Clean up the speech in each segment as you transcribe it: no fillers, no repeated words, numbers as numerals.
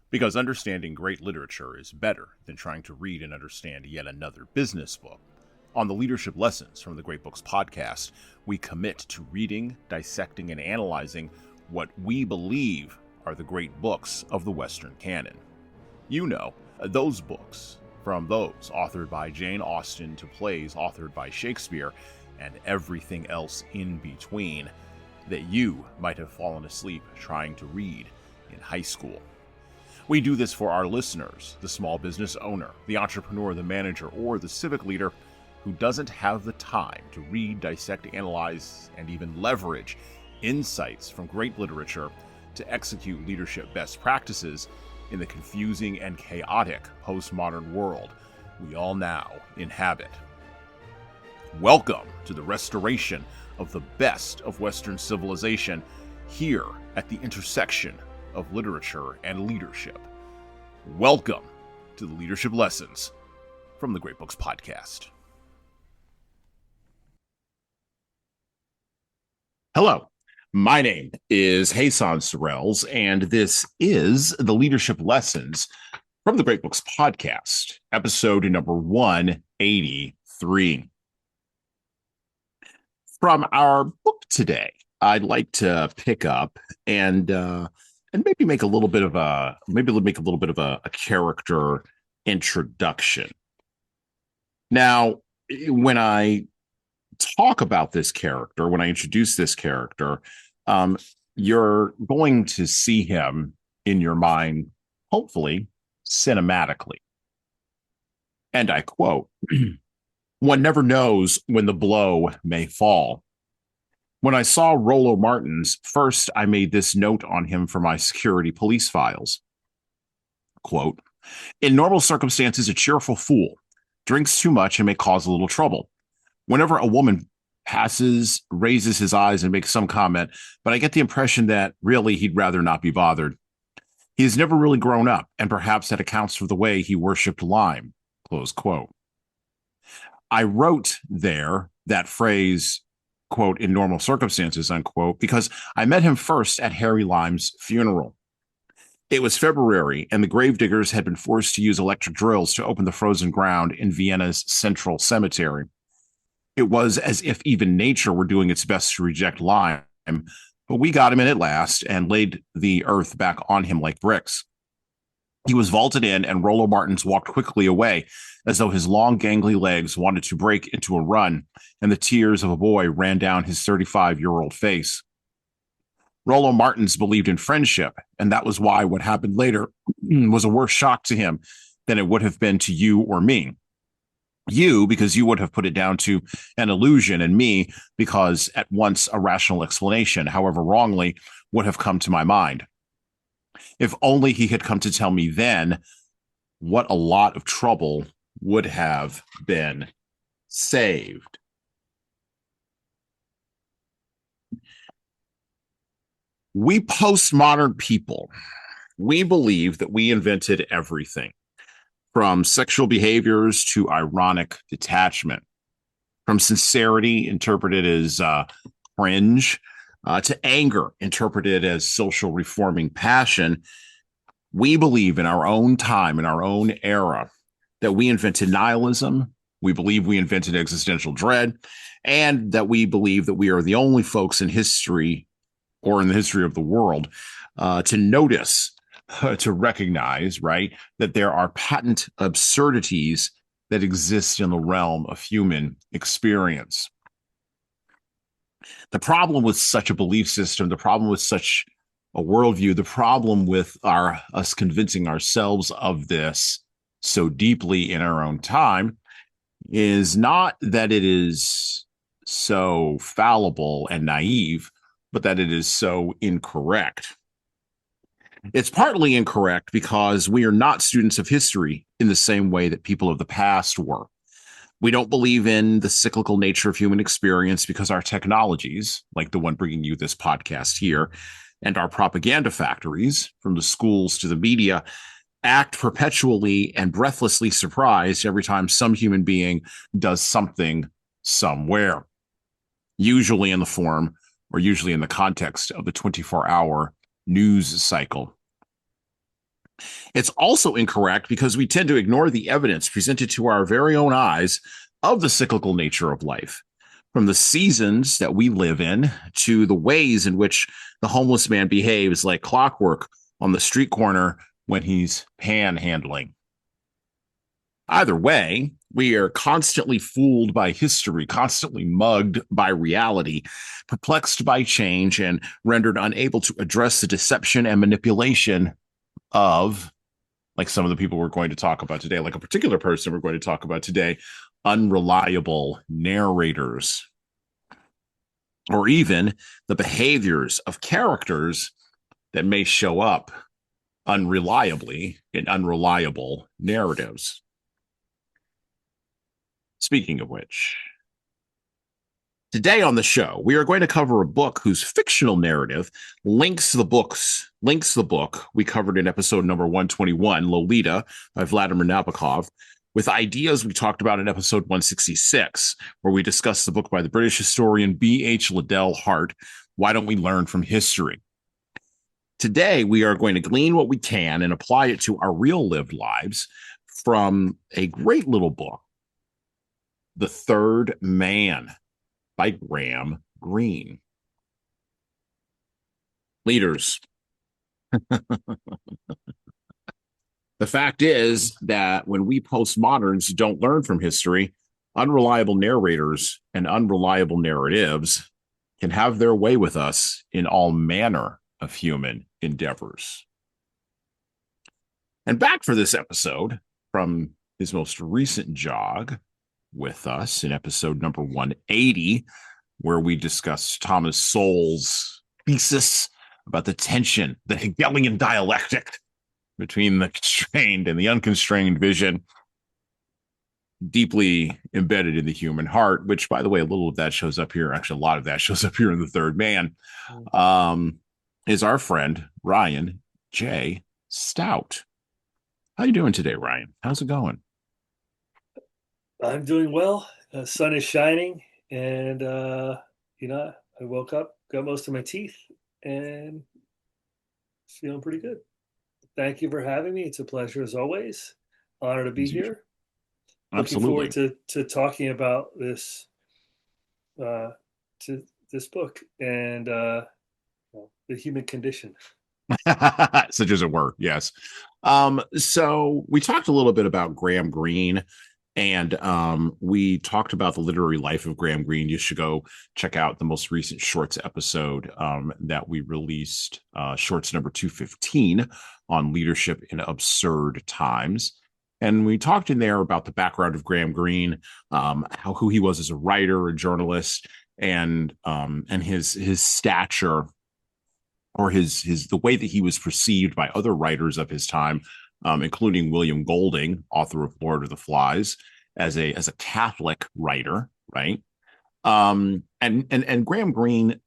Because understanding great literature is better than trying to read and understand yet another business book. On the Leadership Lessons from the Great Books podcast, we commit to reading, dissecting, and analyzing what we believe are the great books of the Western canon. You know, those books, from those authored by Jane Austen to plays authored by Shakespeare, and everything else in between, that you might have fallen asleep trying to read in high school. We do this for our listeners, the small business owner, the entrepreneur, the manager, or the civic leader who doesn't have the time to read, dissect, analyze, and even leverage insights from great literature to execute leadership best practices in the confusing and chaotic postmodern world we all now inhabit. Welcome to the restoration of the best of Western civilization here at the intersection of literature and leadership. Welcome to the Leadership Lessons from the Great Books podcast. Hello, my name is Jesan Sorrells, and this is the Leadership Lessons from the Great Books podcast, episode number 183. From our book today, I'd like to pick up and maybe make a little bit of a character introduction. Now, when I talk about this character, when I introduce this character, you're going to see him in your mind, hopefully cinematically. And I quote, "One never knows when the blow may fall. When I saw Rollo Martins, first I made this note on him for my security police files. Quote, in normal circumstances, a cheerful fool, drinks too much and may cause a little trouble. Whenever a woman passes, raises his eyes and makes some comment, but I get the impression that really he'd rather not be bothered. He has never really grown up, and perhaps that accounts for the way he worshipped lime." Close quote. I wrote there that phrase, quote, in normal circumstances, unquote, because I met him first at Harry Lime's funeral. It was February, and the gravediggers had been forced to use electric drills to open the frozen ground in Vienna's central cemetery. It was as if even nature were doing its best to reject Lime, but we got him in at last and laid the earth back on him like bricks. He was vaulted in, and Rollo Martins walked quickly away, as though his long, gangly legs wanted to break into a run, and the tears of a boy ran down his 35-year-old face. Rollo Martins believed in friendship, and that was why what happened later was a worse shock to him than it would have been to you or me. You, because you would have put it down to an illusion, and me, because at once a rational explanation, however wrongly, would have come to my mind. If only he had come to tell me then, what a lot of trouble would have been saved. We postmodern people, we believe that we invented everything, from sexual behaviors to ironic detachment, from sincerity interpreted as cringe, to anger interpreted as social reforming passion. We believe in our own time, in our own era, that we invented nihilism. We believe we invented existential dread, and that we believe that we are the only folks in history or in the history of the world to notice, to recognize, right, that there are patent absurdities that exist in the realm of human experience. The problem with such a belief system, the problem with such a worldview, the problem with us convincing ourselves of this so deeply in our own time is not that it is so fallible and naive, but that it is so incorrect. It's partly incorrect because we are not students of history in the same way that people of the past were. We don't believe in the cyclical nature of human experience because our technologies, like the one bringing you this podcast here, and our propaganda factories, from the schools to the media, act perpetually and breathlessly surprised every time some human being does something somewhere, usually in the form or usually in the context of the 24-hour news cycle. It's also incorrect because we tend to ignore the evidence presented to our very own eyes of the cyclical nature of life, from the seasons that we live in to the ways in which the homeless man behaves like clockwork on the street corner when he's panhandling. Either way, we are constantly fooled by history, constantly mugged by reality, perplexed by change, and rendered unable to address the deception and manipulation of, like some of the people we're going to talk about today, like a particular person we're going to talk about today, unreliable narrators, or even the behaviors of characters that may show up unreliably in unreliable narratives. Speaking of which, today on the show, we are going to cover a book whose fictional narrative links the book we covered in episode number 121, Lolita by Vladimir Nabokov, with ideas we talked about in episode 166, where we discussed the book by the British historian B.H. Liddell Hart, Why Don't We Learn from History? Today, we are going to glean what we can and apply it to our real lived lives from a great little book, The Third Man by Graham Greene. Leaders. The fact is that when we postmoderns don't learn from history, unreliable narrators and unreliable narratives can have their way with us in all manner of human endeavors. And back for this episode from his most recent jog with us in episode number 180, where we discussed Thomas Sowell's thesis about the tension, the Hegelian dialectic between the constrained and the unconstrained vision, deeply embedded in the human heart, which, by the way, a little of that shows up here. Actually, a lot of that shows up here in The Third Man, is our friend Ryan J. Stout. How you doing today, Ryan? How's it going? I'm doing well. The sun is shining, and I woke up, got most of my teeth, and feeling pretty good. Thank you for having me. It's a pleasure as always. Honor to be here. Looking forward Absolutely. to talking about this to this book and the human condition. Such as it were, yes. So we talked a little bit about Graham Greene, and we talked about the literary life of Graham Greene. You should go check out the most recent Shorts episode that we released, Shorts number 215 on leadership in absurd times. And we talked in there about the background of Graham Greene, who he was as a writer, a journalist, and his stature, or his the way that he was perceived by other writers of his time, including William Golding, author of Lord of the Flies, as a Catholic writer, right? And Graham Greene,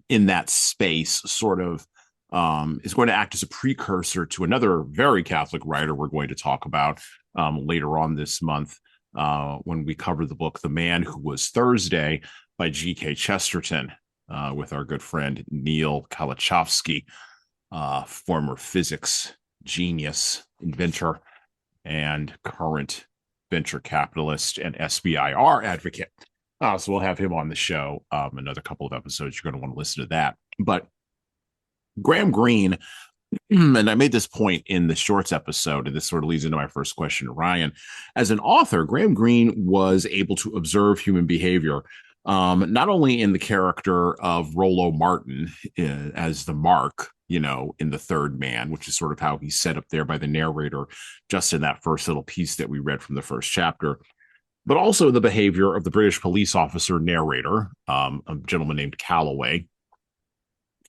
in that space, sort of is going to act as a precursor to another very Catholic writer we're going to talk about later on this month when we cover the book "The Man Who Was Thursday" by G.K. Chesterton, with our good friend Neil Kalachowski, former physics genius, inventor, and current venture capitalist and SBIR advocate. So we'll have him on the show another couple of episodes. You're going to want to listen to that. But Graham Greene, and I made this point in the Shorts episode, and this sort of leads into my first question to Ryan. As an author, Graham Greene was able to observe human behavior, not only in the character of Rollo Martin as the Mark, in The Third Man, which is sort of how he's set up there by the narrator, just in that first little piece that we read from the first chapter, but also the behavior of the British police officer narrator, a gentleman named Calloway,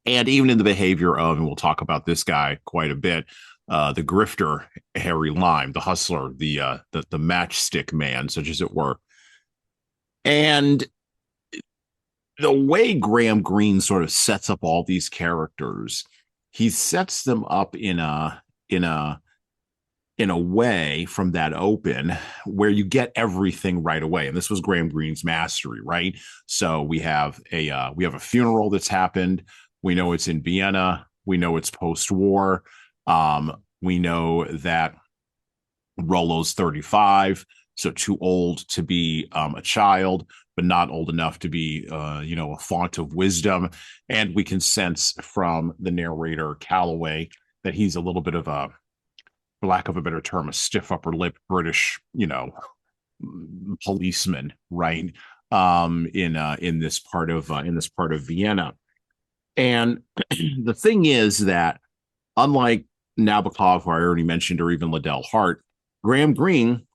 and even in the behavior of, and we'll talk about this guy quite a bit, the grifter Harry Lime, the hustler, the matchstick man, such as it were. And the way Graham Greene sort of sets up all these characters, he sets them up in a way from that open where you get everything right away. And this was Graham Greene's mastery, right? So we have a funeral that's happened. We know it's in Vienna. We know it's post-war. We know that Rollo's 35, so too old to be a child, but not old enough to be, a font of wisdom. And we can sense from the narrator, Calloway, that he's a little bit of a, for lack of a better term, a stiff upper lip British, policeman, right? In this part of Vienna. And the thing is that unlike Nabokov, who I already mentioned, or even Liddell Hart, Graham Greene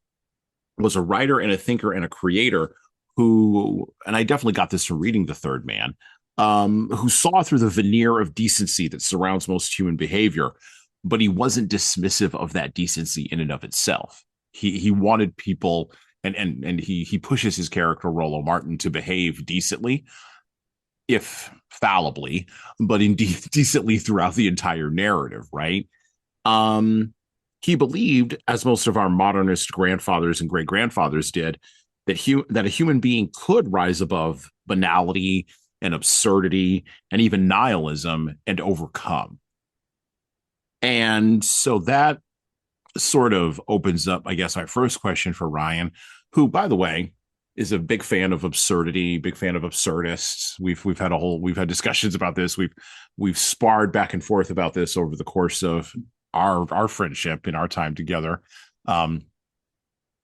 was a writer and a thinker and a creator who, and I definitely got this from reading The Third Man, who saw through the veneer of decency that surrounds most human behavior, but he wasn't dismissive of that decency in and of itself. He wanted people, and he pushes his character Rollo Martin to behave decently, if fallibly, but indeed decently throughout the entire narrative, right? Um, he believed, as most of our modernist grandfathers and great grandfathers did, that a human being could rise above banality and absurdity and even nihilism and overcome. And so that sort of opens up, I guess, our first question for Ryan, who, by the way, is a big fan of absurdity, big fan of absurdists. We've had discussions about this. We've sparred back and forth about this over the course of our friendship in our time together. Um,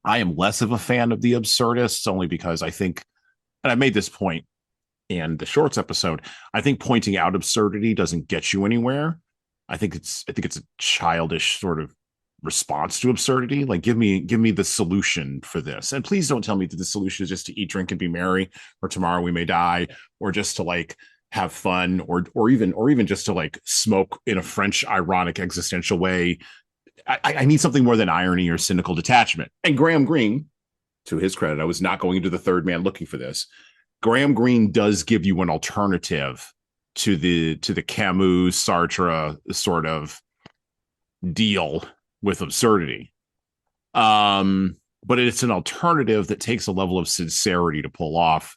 I am less of a fan of the absurdists only because I think, and I made this point in the shorts episode, I think pointing out absurdity doesn't get you anywhere. I think it's a childish sort of response to absurdity. Like, give me the solution for this, and please don't tell me that the solution is just to eat, drink, and be merry, or tomorrow we may die, or just to like have fun, or even just to like smoke in a French ironic existential way. I need something more than irony or cynical detachment. And Graham Greene, to his credit, I was not going into The Third Man looking for this. Graham Greene does give you an alternative to the Camus Sartre sort of deal with absurdity. But it's an alternative that takes a level of sincerity to pull off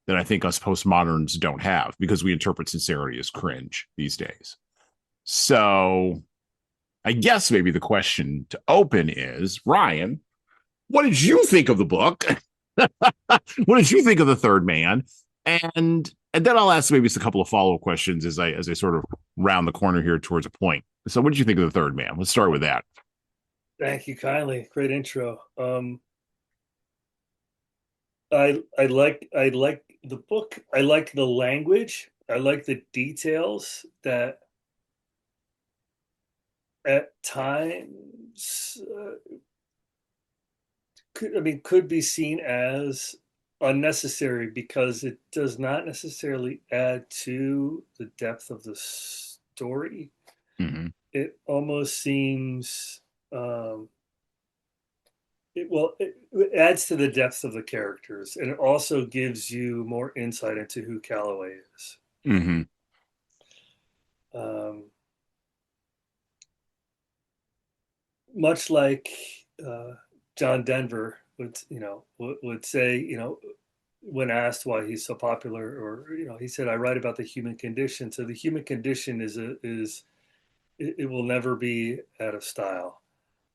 that I think us postmoderns don't have, because we interpret sincerity as cringe these days. So I guess maybe the question to open is, Ryan, what did you think of the book? What did you think of The Third Man? And then I'll ask maybe just a couple of follow-up questions as I sort of round the corner here towards a point. So what did you think of The Third Man? Let's start with that. Thank you kindly. Great intro. I like the book. I like the language. I like the details that at times could be seen as unnecessary because it does not necessarily add to the depth of the story. Mm-hmm. It almost seems it adds to the depth of the characters, and it also gives you more insight into who Calloway is. Mm-hmm. Um, Much like John Denver would say, when asked why he's so popular, or he said, "I write about the human condition." So the human condition is it will never be out of style.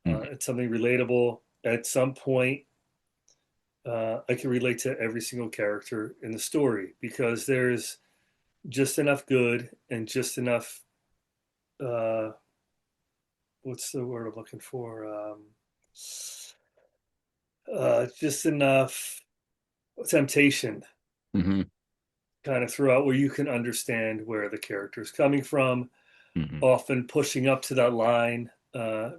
Mm-hmm. It's something relatable. At some point, I can relate to every single character in the story because there's just enough good and just enough. Uh, what's the word I'm looking for? Just enough temptation Mm-hmm. kind of throughout where you can understand where the character is coming from, Mm-hmm. often pushing up to that line,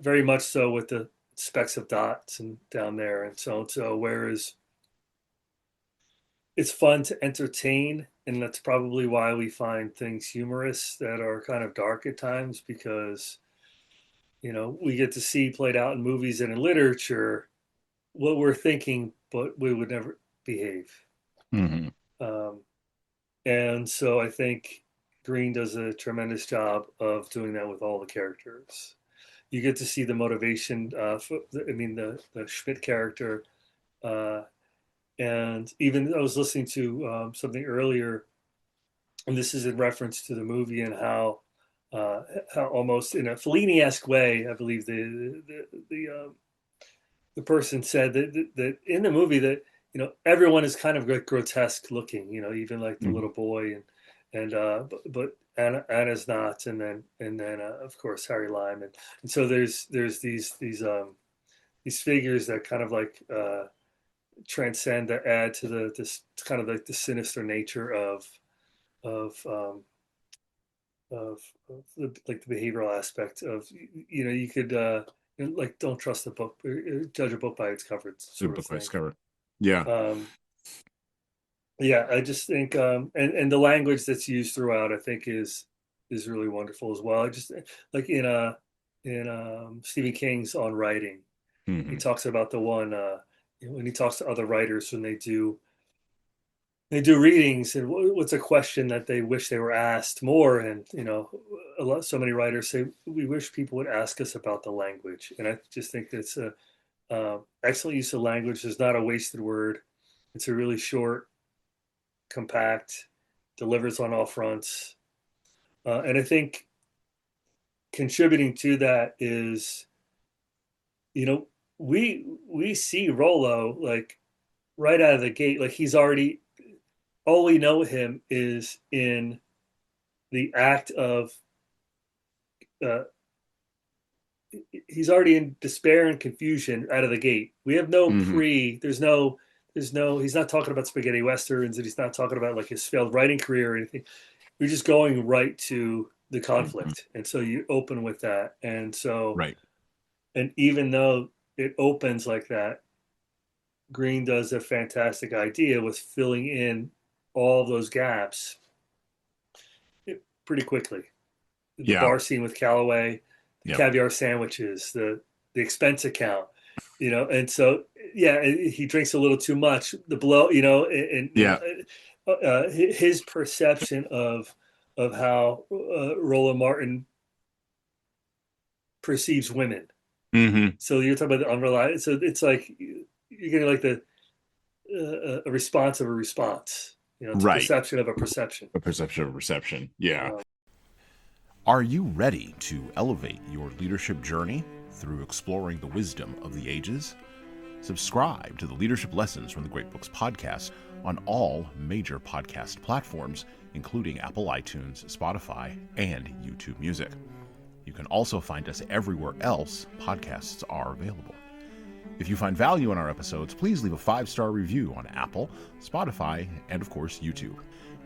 very much so with the specks of dots and down there and so on. So, whereas it's fun to entertain, and that's probably why we find things humorous that are kind of dark at times because we get to see played out in movies and in literature what we're thinking, but we would never behave. Mm-hmm. Um, and so I think Greene does a tremendous job of doing that with all the characters. You get to see the motivation. The Schmidt character, uh, and even I was listening to something earlier, and this is in reference to the movie and how how almost in a Fellini-esque way, I believe the person said that in the movie that everyone is kind of grotesque looking, even like the Mhm. little boy but Anna's not, and then of course Harry Lime, and so there's these figures that kind of like transcend, that add to this kind of like the sinister nature of um, of like the behavioral aspect of, you could like, don't trust the book, judge a book by its cover, The sort of book I thing. discovered. Yeah. um yeah, I just think and the language that's used throughout, I think, is really wonderful as well. I just like in Stephen King's On Writing, he Hmm. talks about the one when he talks to other writers when they do readings, and what's a question that they wish they were asked more, and so many writers say we wish people would ask us about the language, and I just think that's a excellent use of language. There's not a wasted word. It's a really short, compact, delivers on all fronts, and I think contributing to that is, you know we see Rollo like right out of the gate, like he's already, all we know him is in the act of uh, he's already in despair and confusion out of the gate. We have no Hmm. there's no he's not talking about spaghetti westerns, and he's not talking about like his failed writing career or anything. We're just going right to the Hmm. conflict, and so you open with that, Right. and even though it opens like that, Greene does a fantastic idea with filling in all those gaps pretty quickly. The Yeah. bar scene with Calloway, the Yep. caviar sandwiches, the expense account, and so yeah, he drinks a little too much. The blow, Yeah. his perception of how Roland Martin perceives women. Hmm. So you're talking about the unreliable. So it's like you're getting like the a response of a response. It's a Right. perception of a perception. A perception of reception. Yeah. Um, Are you ready to elevate your leadership journey through exploring the wisdom of the ages? Subscribe to the Leadership Lessons from the Great Books podcast on all major podcast platforms, including Apple iTunes, Spotify, and YouTube Music. You can also find us everywhere else podcasts are available. If you find value in our episodes, please leave a 5-star review on Apple, Spotify, and of course, YouTube.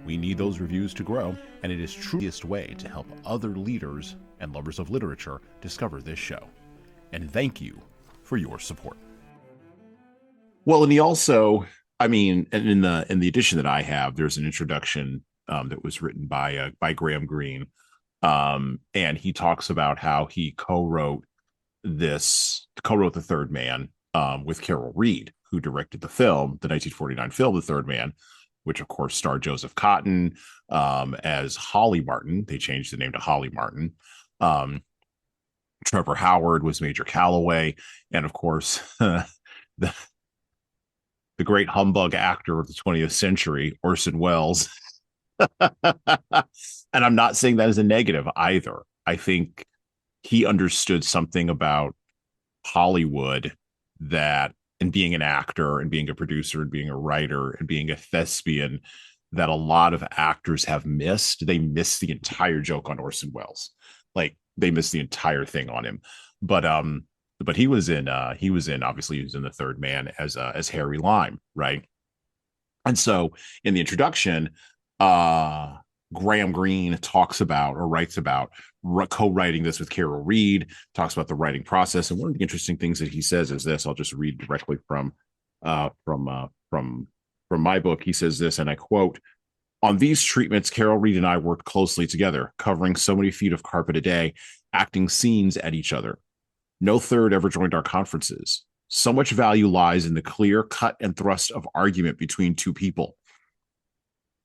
We need those reviews to grow, and it is the truest way to help other leaders and lovers of literature discover this show. And thank you for your support. Well, and he also, I mean, and in the edition that I have, there's an introduction that was written by Graham Greene, and he talks about how he co-wrote The Third Man, with Carol Reed, who directed the film, the 1949 film, The Third Man, which of course starred Joseph Cotten as Holly Martin. They changed the name to Holly Martin. Um, Trevor Howard was Major Calloway, and of course, the the great humbug actor of the 20th century, Orson Welles. And I'm not saying that as a negative either. I think he understood something about Hollywood, that, and being an actor and being a producer and being a writer and being a thespian, that a lot of actors have missed. They missed the entire joke on Orson Welles. Like they missed the entire thing on him. But obviously he was in The Third Man as Harry Lime, right? And so in the introduction, uh Graham Greene talks about, or writes about, co-writing this with Carol Reed, talks about the writing process. And one of the interesting things that he says is this. I'll just read directly from my book. He says this, and I quote: "On these treatments, Carol Reed and I worked closely together, covering so many feet of carpet a day, acting scenes at each other. No third ever joined our conferences. So much value lies in the clear cut and thrust of argument between two people.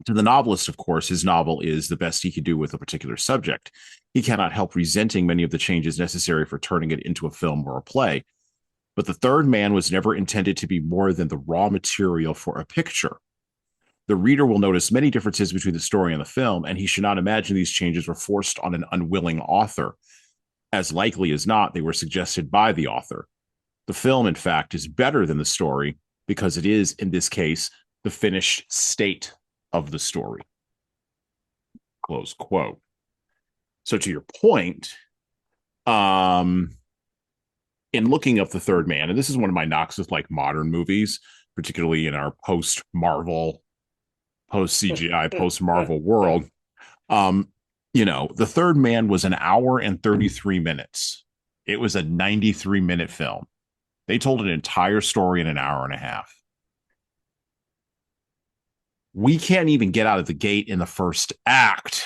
To the novelist, of course, his novel is the best he could do with a particular subject. He cannot help resenting many of the changes necessary for turning it into a film or a play. But The Third Man was never intended to be more than the raw material for a picture. The reader will notice many differences between the story and the film, and he should not imagine these changes were forced on an unwilling author. As likely as not, they were suggested by the author. The film, in fact, is better than the story because it is, in this case, the finished state of the story. Close quote. So to your point, in looking up The Third Man, and this is one of my knocks with like modern movies, particularly in our post Marvel, post CGI, post Marvel world, um, The Third Man was an hour and 33 minutes. It was a 93-minute film. They told an entire story in an hour and a half. We can't even get out of the gate in the first act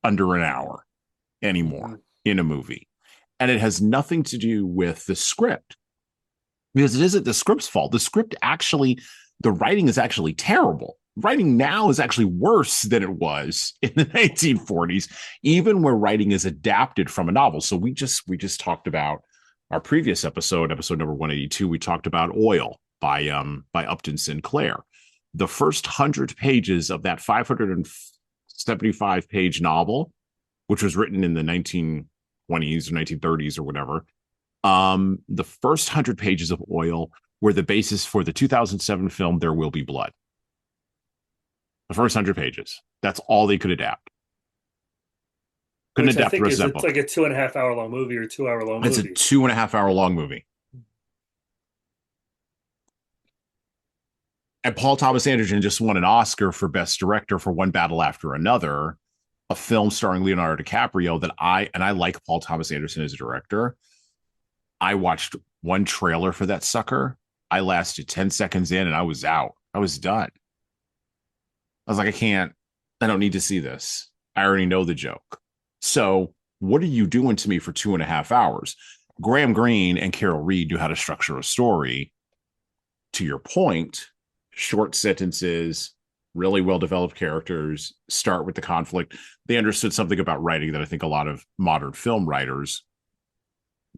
under an hour anymore in a movie. And it has nothing to do with the script, because it isn't the script's fault. The script actually, the writing is actually terrible. Writing now is actually worse than it was in the 1940s, even where writing is adapted from a novel. So we just talked about our previous episode number 182. We talked about Oil by Upton Sinclair. The first 100 pages of that 575-page novel, which was written in the 1920s or 1930s or whatever, the first 100 pages of Oil were the basis for the 2007 film There Will Be Blood. The first 100 pages. That's all they could adapt. Couldn't Which I adapt the think rest is of that book. like a 2.5 hour long movie or 2 hour long It's movie. a 2.5 hour long movie. And Paul Thomas Anderson just won an Oscar for Best Director for One Battle After Another, a film starring Leonardo DiCaprio that I like Paul Thomas Anderson as a director. I watched one trailer for that sucker. I lasted 10 seconds in and I was out. I was done. I was like, I don't need to see this. I already know the joke. So what are you doing to me for 2.5 hours? Graham Greene and Carol Reed knew how to structure a story. To your point, short sentences, really well-developed characters, start with the conflict. They understood something about writing that I think a lot of modern film writers,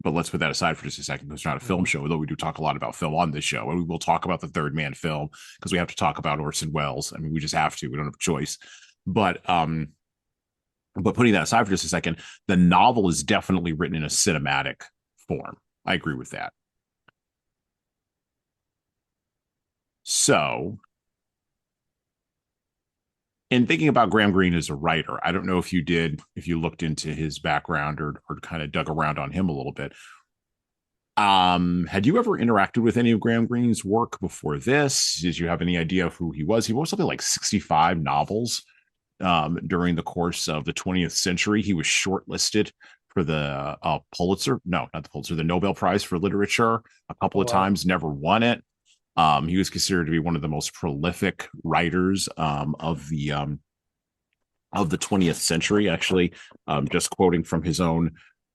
but let's put that aside for just a second. It's not a film show, although we do talk a lot about film on this show. And we will talk about the Third Man film because we have to talk about Orson Welles. I mean, we just have to. We don't have a choice. But putting that aside for just a second, the novel is definitely written in a cinematic form. I agree with that. So, in thinking about Graham Greene as a writer, I don't know if you looked into his background or kind of dug around on him a little bit. Had you ever interacted with any of Graham Greene's work before this? Did you have any idea of who he was? He wrote something like 65 novels during the course of the 20th century. He was shortlisted for the Pulitzer, no, not the Pulitzer, the Nobel Prize for Literature a couple of times, never won it. He was considered to be one of the most prolific writers of the 20th century. Actually, just quoting from his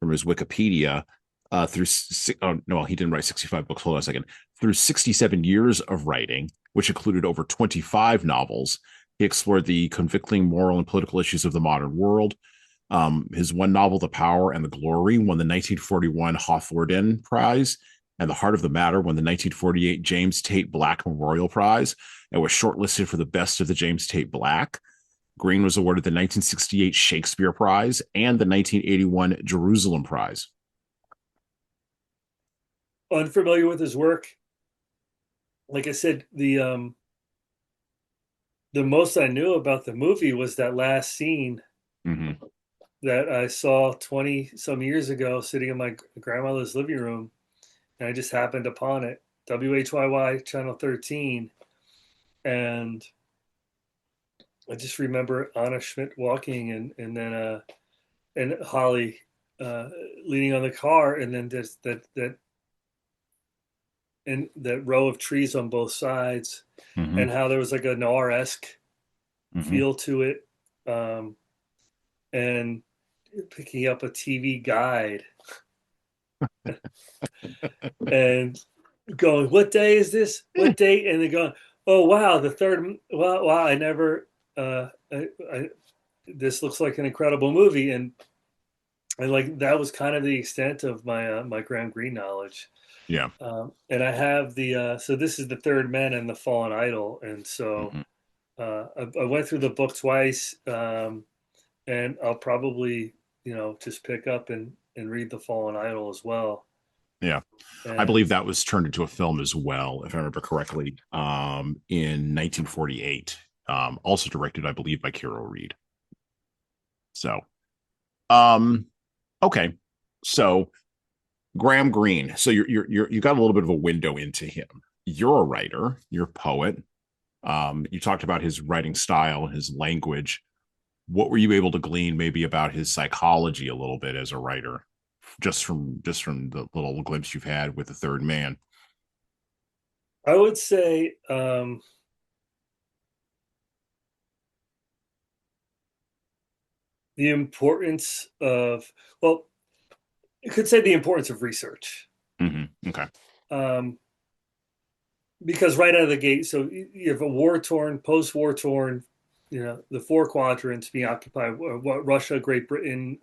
Wikipedia, he didn't write 65 books. Hold on a second. Through 67 years of writing, which included over 25 novels, he explored the convicting moral and political issues of the modern world. His one novel, The Power and the Glory, won the 1941 Hawthornden Prize, and The Heart of the Matter won the 1948 James Tate Black Memorial Prize and was shortlisted for the Best of the James Tate Black. Greene was awarded the 1968 Shakespeare Prize and the 1981 Jerusalem Prize. Unfamiliar with his work. Like I said, the most I knew about the movie was that last scene that I saw 20 some years ago sitting in my grandmother's living room, and I just happened upon it. WHYY channel 13, and I just remember Anna Schmidt walking, and then and Holly leaning on the car, and then there's that row of trees on both sides, and how there was like a noir-esque feel to it, and picking up a TV guide and going, "What day is this? What date?" And they're going, "Oh wow, the third. Wow, I never. This looks like an incredible movie," and like that was kind of the extent of my Graham Greene knowledge. Yeah. And I have the so this is The Third Man and the Fallen Idol, and so I went through the book twice, and I'll probably, just pick up and read The Fallen Idol as well. Yeah. I And believe that was turned into a film as well, if I remember correctly, in 1948. Also directed, I believe, by Carol Reed. So, um, okay. So Graham Greene. So you got a little bit of a window into him. You're a writer. You're a poet. You talked about his writing style, his language. What were you able to glean maybe about his psychology a little bit as a writer, just from the little glimpse you've had with the Third Man? I would say, the importance of, well, you could say the importance of research. Mm-hmm. Okay. Um, because right out of the gate, so you have a war torn, post war torn, the four quadrants being occupied: what Russia, Great Britain,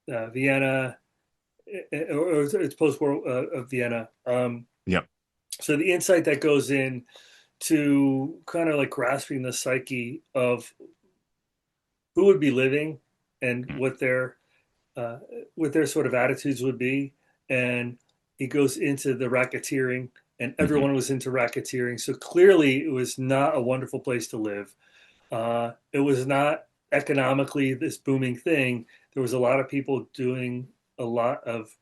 Vienna, or it's post war of Vienna. Yep. So the insight that goes in to kind of like grasping the psyche of who would be living and uh, what their sort of attitudes would be, and he goes into the racketeering, and Mm-hmm. everyone was into racketeering. So clearly, it was not a wonderful place to live. It was not economically this booming thing. There was a lot of people doing a lot of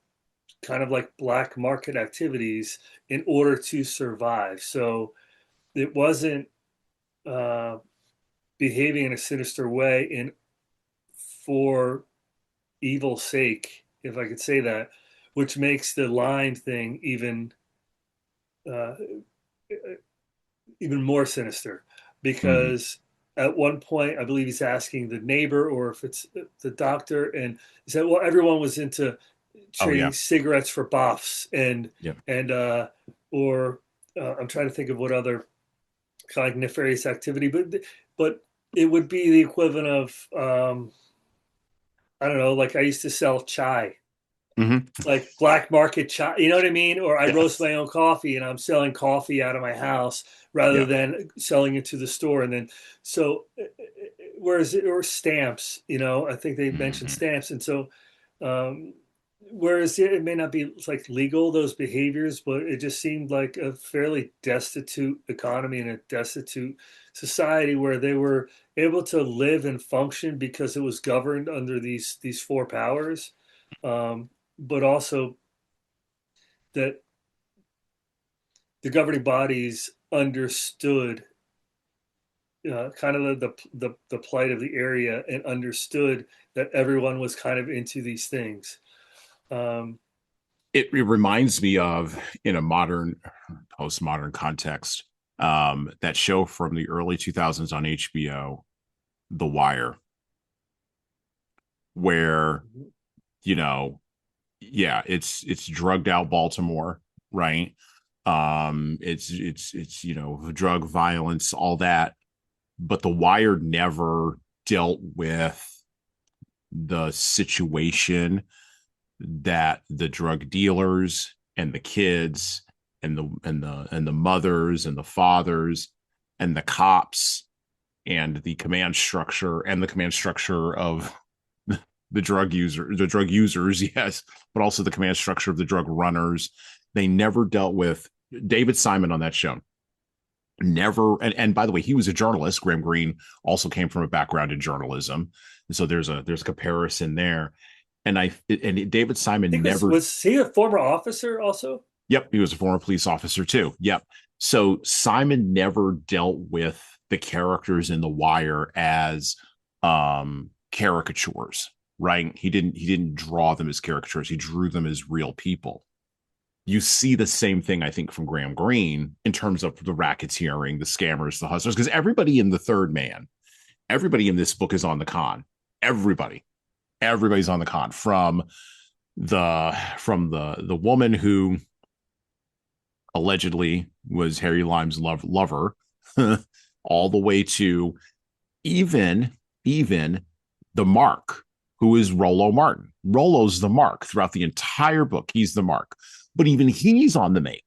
kind of like black market activities in order to survive. So it wasn't uh, behaving in a sinister way in for evil's sake, if I could say that, which makes the line thing uh, even more sinister, Mm-hmm. because at one point I believe he's asking the neighbor or if it's the doctor, and he said, "Well, everyone was into Oh trading yeah. cigarettes for boffs," Yep. and or I'm trying to think of what other kind of like nefarious activity, but it would be the equivalent of I don't know, like I used to sell chai, Mm-hmm. like black market chai, you know what I mean? Or I roast Yes. my own coffee and I'm selling coffee out of my house rather Yeah. than selling it to the store. And then, so, whereas, or stamps, I think they mentioned Mm-hmm. stamps. And so, um, whereas it may not be like legal, those behaviors, but it just seemed like a fairly destitute economy and a destitute society where they were able to live and function because it was governed under these four powers. But also that the governing bodies understood kind of the plight of the area and understood that everyone was kind of into these things. Um, It reminds me of, in a modern, postmodern context, that show from the early 2000s on HBO, The Wire, where, you know, yeah, it's drugged out Baltimore, right? It's drug violence, all that, but The Wire never dealt with the situation that the drug dealers and the kids and the mothers and the fathers and the cops and the command structure of the drug users, yes, but also the command structure of the drug runners. They never dealt with David Simon on that show. Never, and by the way, he was a journalist. Graham Greene also came from a background in journalism, and so there's a comparison there. And David I Simon think never. was he a former officer also? Yep, he was a former police officer too. Yep. So Simon never dealt with the characters in The Wire as caricatures, right? He didn't draw them as caricatures. He drew them as real people. You see the same thing, I think, from Graham Greene in terms of the racketeering, the scammers, the hustlers, because everybody in The Third Man, everybody in this book is on the con. Everybody's on the con, from the woman who allegedly was Harry Lime's lover, all the way to even even the Mark, who is Rollo Martin. Rollo's the Mark throughout the entire book. He's the Mark, but even he's on the make.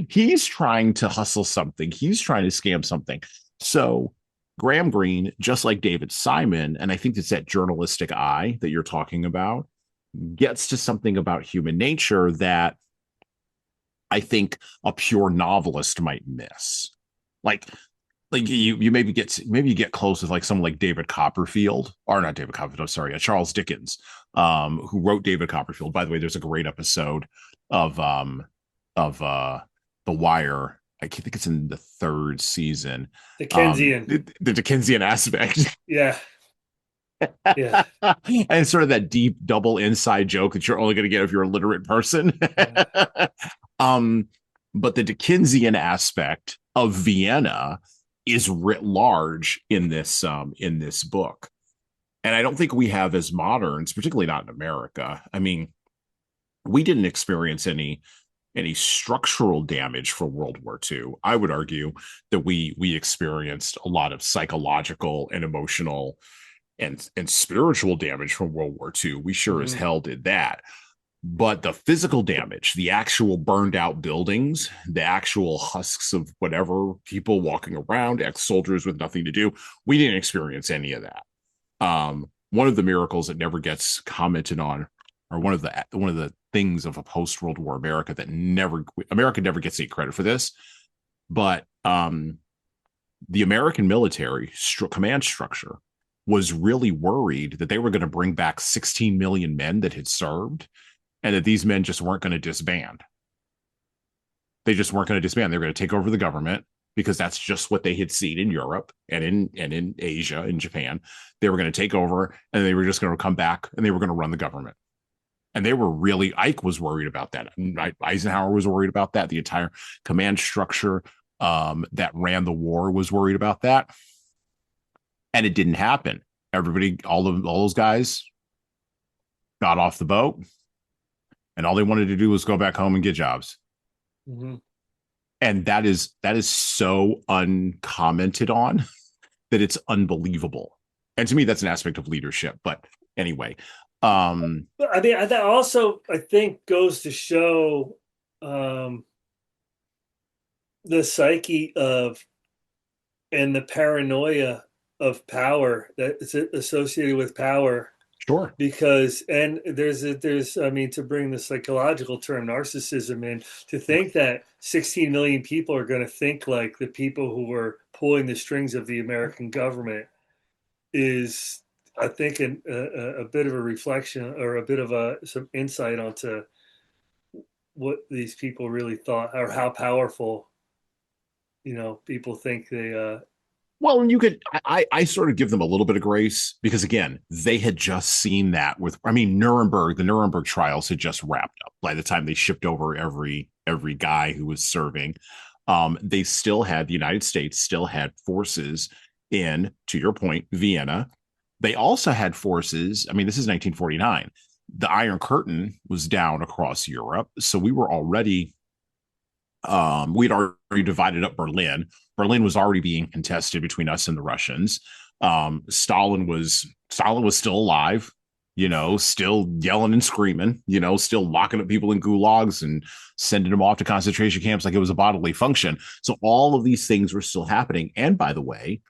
He's trying to hustle something. He's trying to scam something. So Graham Greene, just like David Simon, and I think it's that journalistic eye that you're talking about, gets to something about human nature that I think a pure novelist might miss. Like you maybe you get close with like someone like David Copperfield, or not David Copperfield, I'm sorry, Charles Dickens, who wrote David Copperfield. By the way, there's a great episode of The Wire. I think it's in the third season. Dickensian. The Dickensian aspect. Yeah. Yeah. And sort of that deep double inside joke that you're only going to get if you're a literate person. Yeah. um, but the Dickensian aspect of Vienna is writ large in this book. And I don't think we have as moderns, particularly not in America. I mean, we didn't experience any structural damage from World War II. I would argue that we experienced a lot of psychological and emotional and spiritual damage from World War II. We sure as Mm-hmm. hell did that. But the physical damage, the actual burned out buildings, the actual husks of whatever, people walking around, ex-soldiers with nothing to do, we didn't experience any of that. One of the miracles that never gets commented on, or one of the things of a post-World War America that America never gets any credit for this, but the American military command structure was really worried that they were going to bring back 16 million men that had served, and that these men just weren't going to disband. They just weren't going to disband. They were going to take over the government because that's just what they had seen in Europe and in Asia, in Japan. They were going to take over, and they were just going to come back, and they were going to run the government. And they were really, Ike was worried about that. Eisenhower was worried about that. The entire command structure that ran the war was worried about that. And it didn't happen. Everybody, all those guys got off the boat, and all they wanted to do was go back home and get jobs. Mm-hmm. And that is so uncommented on that it's unbelievable. And to me, that's an aspect of leadership. But anyway, But I mean, that also, I think, goes to show the psyche of and the paranoia of power that is associated with power. sure. Because there's I mean, to bring the psychological term narcissism in, to think that 16 million people are going to think like the people who were pulling the strings of the American government is, I think, a bit of a reflection, or a bit of some insight onto what these people really thought, or how powerful, people think they. Well, and you could, I sort of give them a little bit of grace because, again, they had just seen that with, I mean, the Nuremberg trials had just wrapped up by the time they shipped over every guy who was serving. They still had, the United States still had forces in, to your point, Vienna. They also had forces, I mean, this is 1949. The Iron Curtain was down across Europe. So we were already, we'd already divided up Berlin. Berlin was already being contested between us and the Russians. Stalin was still alive, still yelling and screaming, still locking up people in gulags and sending them off to concentration camps like it was a bodily function. So all of these things were still happening. And by the way,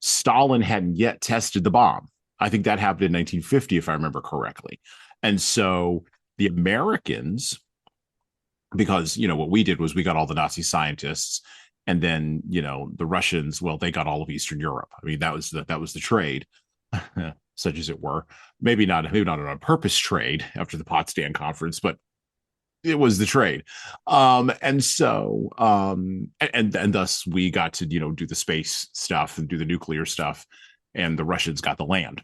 Stalin hadn't yet tested the bomb. I think that happened in 1950, if I remember correctly. And so the Americans, because what we did was we got all the Nazi scientists, and then the Russians, well, they got all of Eastern Europe. I mean, that was the trade, such as it were. Maybe not an on purpose trade after the Potsdam Conference, but it was the trade. And so and thus we got to do the space stuff and do the nuclear stuff, and the Russians got the land.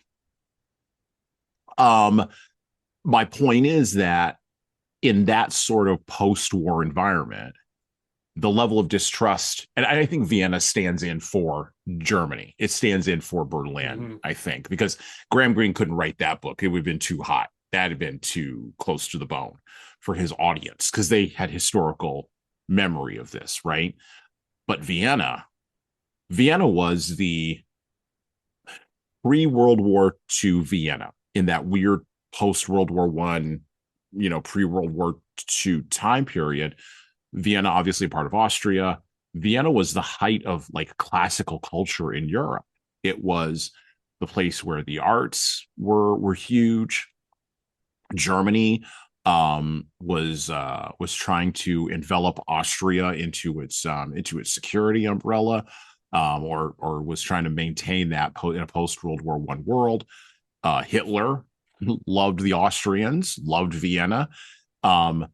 My point is that in that sort of post-war environment, the level of distrust, and I think Vienna stands in for Germany. It stands in for Berlin, Mm-hmm. I think, because Graham Greene couldn't write that book. It would have been too hot. That had been too close to the bone for his audience because they had historical memory of this, right? But Vienna was the pre-World War II Vienna, in that weird post-World War I, pre-World War II time period. Vienna, obviously part of Austria. Vienna was the height of like classical culture in Europe. It was the place where the arts were huge. Germany was trying to envelop Austria into its security umbrella, or was trying to maintain that in a post World War I world. Hitler loved the Austrians, loved Vienna. Um,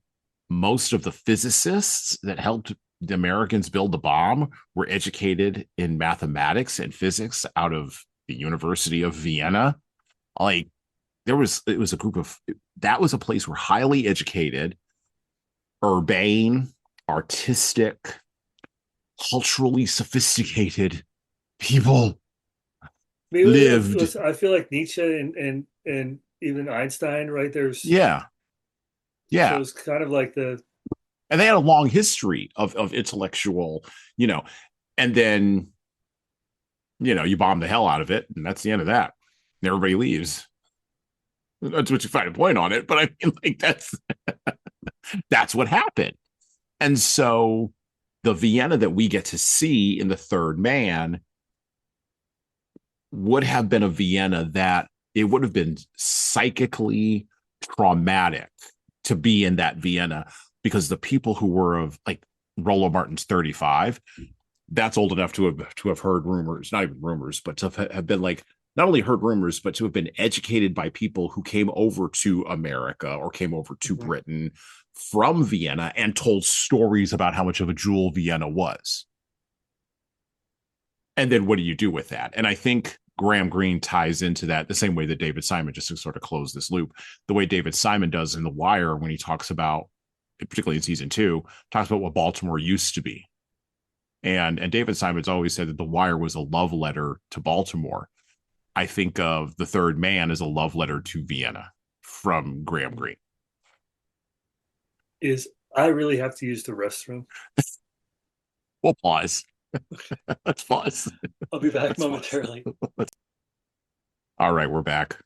Most of the physicists that helped the Americans build the bomb were educated in mathematics and physics out of the University of Vienna. Like it was a group of that was a place where highly educated, urbane, artistic, culturally sophisticated people lived. I feel like Nietzsche and even Einstein, right? There's Yeah, so yeah. it's kind of like the And they had a long history of intellectual, you know, and then you bomb the hell out of it, and that's the end of that. And everybody leaves. That's what you find a point on it, but I mean, like that's what happened. And so the Vienna that we get to see in the Third Man would have been a Vienna that it would have been psychically traumatic to be in that Vienna, because the people who were of like Rollo Martin's 35, that's old enough to have heard rumors, not even rumors, but to have been like not only heard rumors, but to have been educated by people who came over to America or came over to Britain from Vienna and told stories about how much of a jewel Vienna was. And then what do you do with that? And I think Graham Greene ties into that the same way that David Simon, just to sort of close this loop, the way David Simon does in The Wire when he talks about, particularly in season 2, talks about what Baltimore used to be. And David Simon's always said that The Wire was a love letter to Baltimore. I think of The Third Man as a love letter to Vienna from Graham Greene. is I really have to use the restroom. We'll pause. Let's pause. I'll be back Let's momentarily. All right, we're back.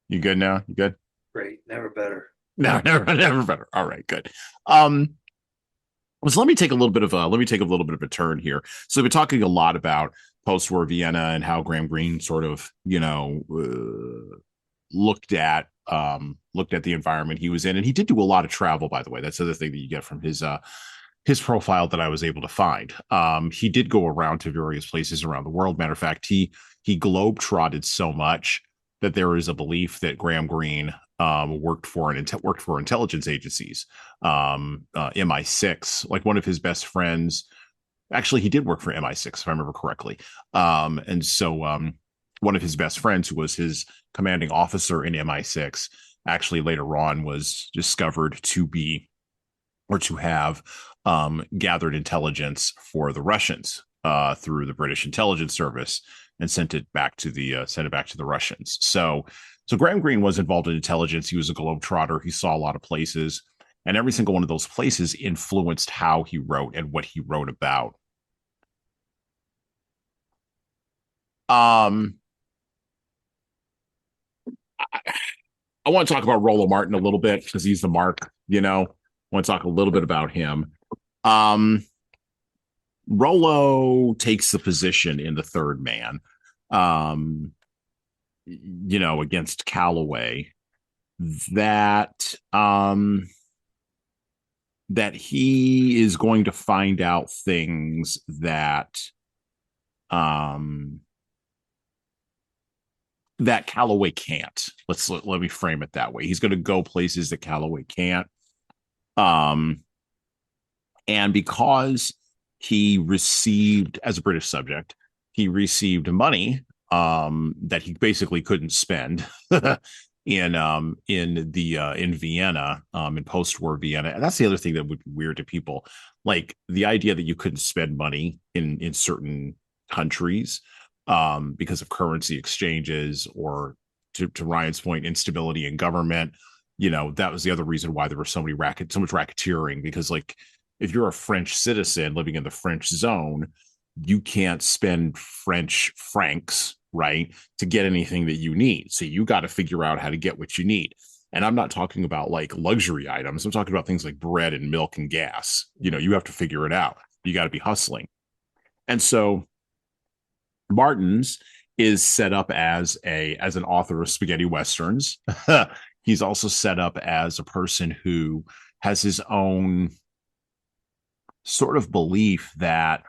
You good now? You good? Great, never better. No, never better. All right, good. So let me take a little bit of a turn here. So we've been talking a lot about post-war Vienna and how Graham Greene sort of looked at the environment he was in, and he did do a lot of travel. By the way, that's the other thing that you get from his profile that I was able to find. He did go around to various places around the world. Matter of fact, he globe-trotted so much that there is a belief that Graham Greene worked for intelligence agencies, MI6. Like one of his best friends, actually, he did work for MI6 if I remember correctly. And so one of his best friends, who was his commanding officer in MI6, actually later on was discovered to be or to have gathered intelligence for the Russians through the British intelligence service and sent it back to the Russians. So Graham Greene was involved in intelligence. He was a globetrotter. He saw a lot of places, and every single one of those places influenced how he wrote and what he wrote about. I want to talk about Rollo Martin a little bit because he's the mark, I want to talk a little bit about him. Rollo takes the position in The Third Man, against Calloway, that that he is going to find out things that that Calloway can't. Let me frame it that way. He's going to go places that Calloway can't. And because he received, as a British subject, he received money that he basically couldn't spend in Vienna, in post-war Vienna. And that's the other thing that would be weird to people, like the idea that you couldn't spend money in certain countries because of currency exchanges, or to Ryan's point, instability in government. That was the other reason why there was so much racketeering, because like if you're a French citizen living in the French zone, you can't spend French francs, right, to get anything that you need. So you got to figure out how to get what you need. And I'm not talking about like luxury items. I'm talking about things like bread and milk and gas. You have to figure it out. You got to be hustling. And so Martin's is set up as an author of spaghetti westerns. He's also set up as a person who has his own sort of belief that,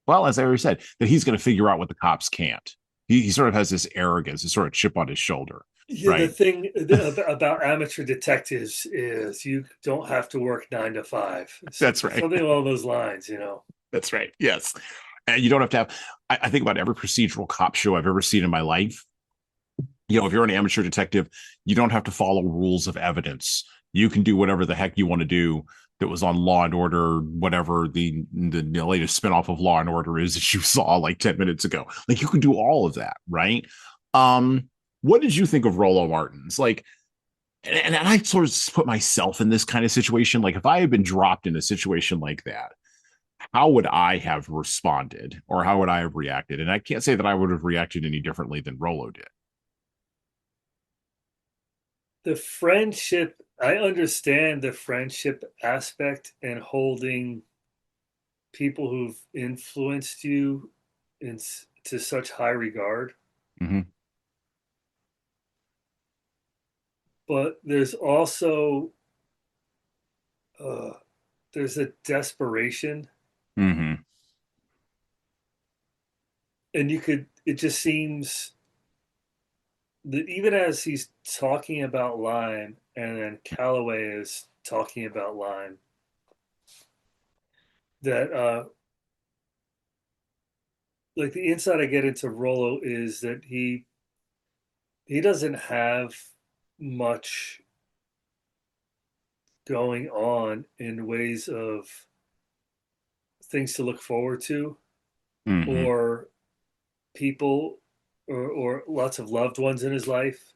well, as I already said, that he's going to figure out what the cops can't. He sort of has this arrogance, this sort of chip on his shoulder, Yeah, the right? thing about amateur detectives is you don't have to work 9 to 5. That's right. Something along those lines. That's right. Yes. And you don't have to have, I think about every procedural cop show I've ever seen in my life. If you're an amateur detective, you don't have to follow rules of evidence. You can do whatever the heck you want to do. That was on Law and Order, whatever the latest spinoff of Law and Order is that you saw like 10 minutes ago. Like you can do all of that, right? What did you think of Rollo Martins? Like, and I sort of put myself in this kind of situation. Like if I had been dropped in a situation like that, how would I have responded or how would I have reacted? And I can't say that I would have reacted any differently than Rollo did. The friendship, I understand the friendship aspect and holding people who've influenced you to such high regard. Mm-hmm. But there's also uh, there's a desperation, Mm-hmm. and it just seems that even as he's talking about Lime, and then Calloway is talking about Lime, that like the insight I get into Rollo is that he doesn't have much going on in ways of things to look forward to, Mm-hmm. or people, or lots of loved ones in his life,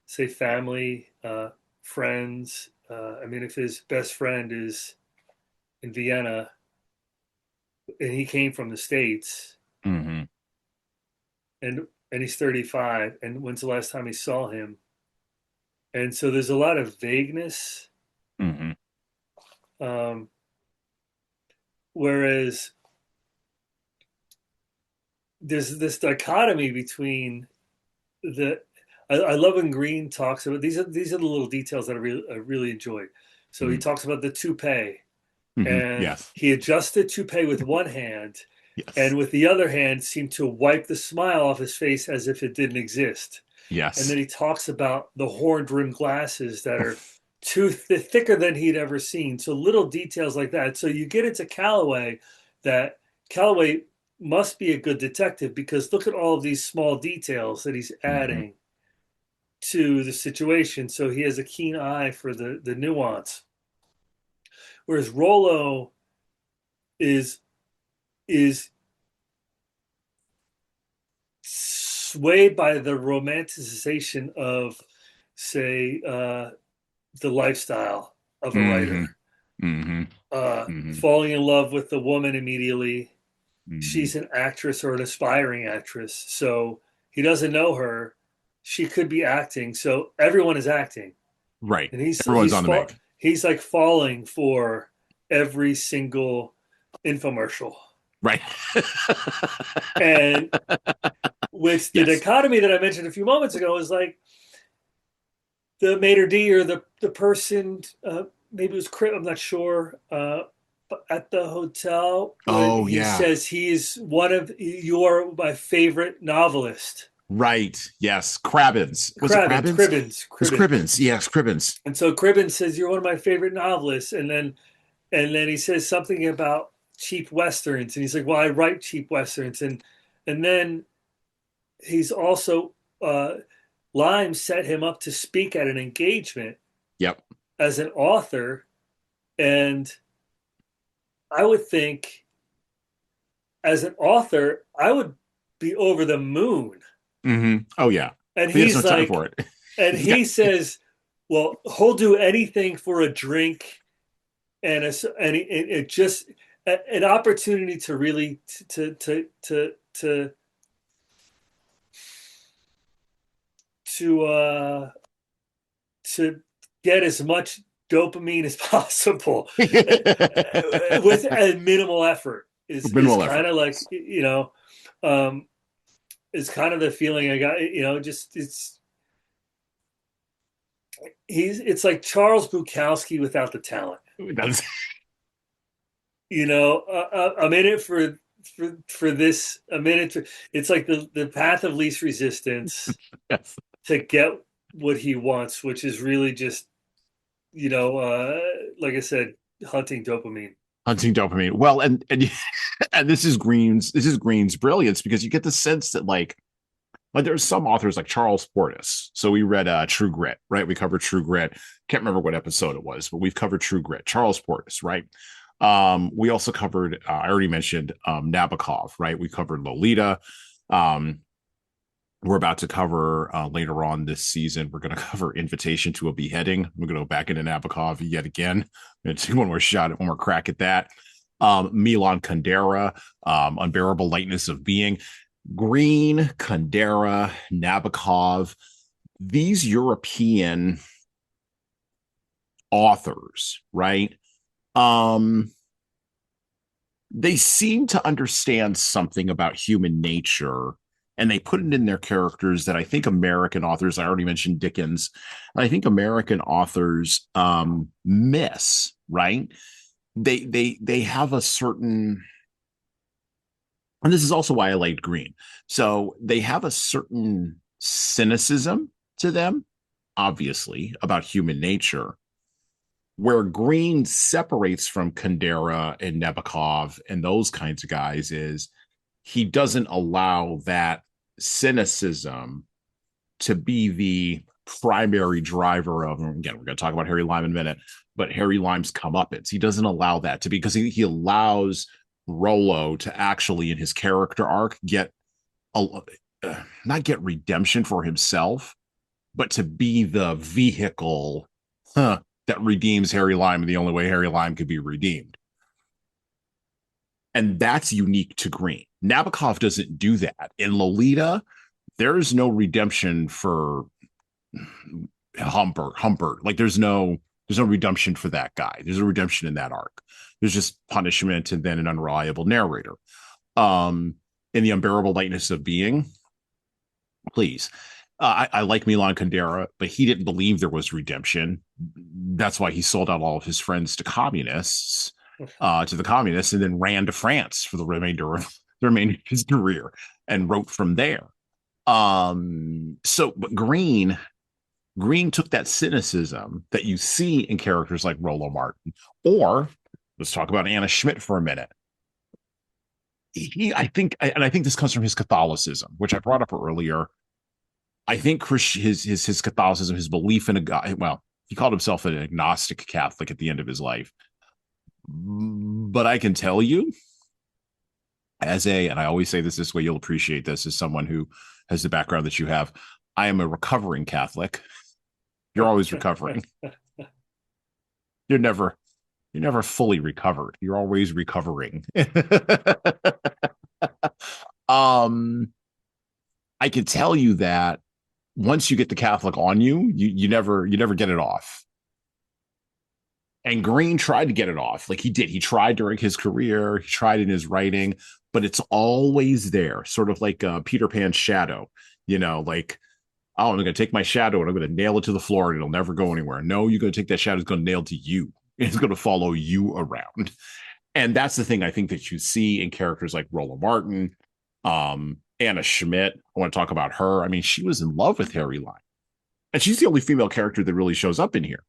say family, friends. I mean, if his best friend is in Vienna and he came from the States, Mm-hmm. and he's 35, and when's the last time he saw him? And so there's a lot of vagueness. Mm-hmm. Um, Whereas there's this dichotomy between the I love when Greene talks about these are the little details that I really enjoy. So he Mm-hmm. talks about the toupee, Mm-hmm. and Yes. he adjusted toupee with one hand, Yes. and with the other hand seemed to wipe the smile off his face as if it didn't exist. And then Yes. he talks about the horn rimmed glasses that are thicker than he'd ever seen. So little details like that. So you get into Calloway, that Calloway must be a good detective because look at all of these small details that he's Mm-hmm. adding to the situation. So he has a keen eye for the nuance. Whereas Rollo is is swayed by the romanticization of, say, the lifestyle of a Mm-hmm. writer. Mm-hmm. Mm-hmm. Falling in love with the woman immediately. Mm-hmm. She's an actress or an aspiring actress, so he doesn't know her. She could be acting, so everyone is acting, Right. and Everyone's on the make. he's like falling for every single infomercial, Right. and which the Yes. dichotomy that I mentioned a few moments ago is like the maitre d' or the person, maybe it was Chris, I'm not sure, at the hotel when Oh he yeah. says he's one of you're my favorite novelist. Right. Yes. Crabbins. Was it Cribbins, Crabbins? It Cribbins, was Cribbins. Cribbins. Yes, Cribbins. And so Cribbins says you're one of my favorite novelists, and then he says something about cheap westerns, and he's like, well, I write cheap westerns, and then he's also Lime set him up to speak at an engagement Yep. as an author, and I would think as an author, I would be over the moon. Mm-hmm. Oh yeah. And But he has no he's time like, for it. and He's got he says, well, he'll do anything for a drink and it just an opportunity to really to uh, to get as much dopamine as possible with a minimal effort is Minimal kind effort. of like, um, it's kind of the feeling I got. Just it's like Charles Bukowski without the talent. That's I'm in it for this. I'm in it. It's like the path of least resistance yes. to get what he wants, which is really just like I said, hunting dopamine. Hunting dopamine. Well, and and this is Greene's brilliance because you get the sense that like there's some authors like Charles Portis. So we read True Grit, right? We covered True Grit. Can't remember what episode it was, but we've covered True Grit. Charles Portis, right? We also covered I already mentioned Nabokov, right? We covered Lolita. Um, we're about to cover later on this season. We're going to cover Invitation to a Beheading. We're going to go back into Nabokov yet again. I'm going to take one more shot, one more crack at that. Milan Kundera, Unbearable Lightness of Being. Greene, Kundera, Nabokov, these European authors, right? Um, they seem to understand something about human nature and they put it in their characters that I think American authors, I already mentioned Dickens, I think American authors miss, right? They have a certain, and this is also why I liked Greene. So they have a certain cynicism to them, obviously, about human nature, where Greene separates from Kundera and Nabokov and those kinds of guys is he doesn't allow that cynicism to be the primary driver of, again, we're going to talk about Harry Lime in a minute, but Harry Lime's comeuppance. He doesn't allow that to be, because he allows Rollo to actually, in his character arc, not get redemption for himself, but to be the vehicle that redeems Harry Lime in the only way Harry Lime could be redeemed. And that's unique to Greene. Nabokov doesn't do that. In Lolita, there is no redemption for Humbert. Like there's no redemption for that guy. There's a redemption in that arc. There's just punishment and then an unreliable narrator. In the Unbearable Lightness of Being, please. I like Milan Kundera, but he didn't believe there was redemption. That's why he sold out all of his friends to communists, to the communists, and then ran to France for the remainder of his career and wrote from there. But Greene took that cynicism that you see in characters like Rollo Martin, or let's talk about Anna Schmidt for a minute. I think this comes from his Catholicism, which I brought up earlier. I think his Catholicism, his belief in a God. Well, he called himself an agnostic Catholic at the end of his life. But I can tell you, and I always say this way, you'll appreciate this as someone who has the background that you have. I am a recovering Catholic. You're always recovering. You're never fully recovered. You're always recovering. I can tell you that once you get the Catholic on you, you never get it off. And Greene tried to get it off. Like he did. He tried during his career, he tried in his writing, but it's always there, sort of like Peter Pan's shadow, like, oh, I'm going to take my shadow and I'm going to nail it to the floor and it'll never go anywhere. No, you're going to take that shadow, it's going to nail to you. It's going to follow you around. And that's the thing I think that you see in characters like Rollo Martin, Anna Schmidt. I want to talk about her. I mean, she was in love with Harry Lime. And she's the only female character that really shows up in here.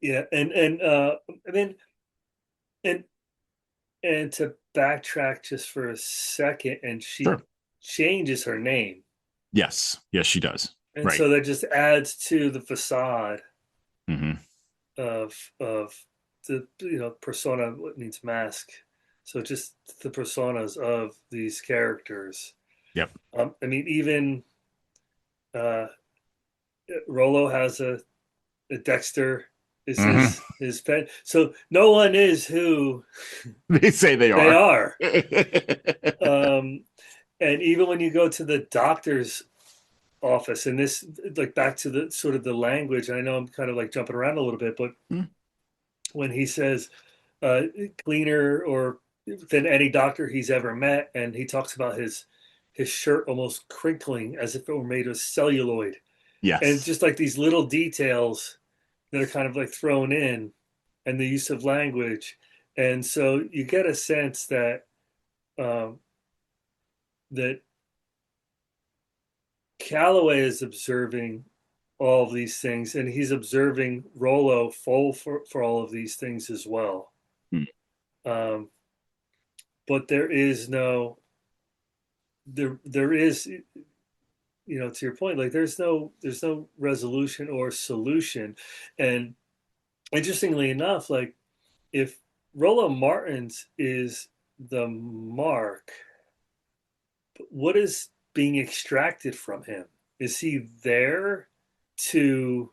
Yeah, I mean, and to backtrack just for a second, and she Sure. changes her name, Yes, she does. and Right. so that just adds to the facade Mm-hmm. of the persona. What means mask? So just the personas of these characters. Yep. I mean, even uh, Rollo has a Dexter is Mm-hmm. his pet. So no one is who They say they they are. are. Um, And even when you go to the doctor's office, and this, like, back to the sort of the language, and I know I'm kind of like jumping around a little bit, but Mm. when he says uh, cleaner or than any doctor he's ever met, and he talks about his shirt almost crinkling as if it were made of celluloid, and Yes. just like these little details that are kind of like thrown in, and the use of language, and so you get a sense that um, that Calloway is observing all of these things, and he's observing Rollo fall for all of these things as well. Mm. Um, but there is no there is, to your point, like there's no resolution or solution. And interestingly enough, like, if Rollo Martins is the mark, what is being extracted from him? Is he there to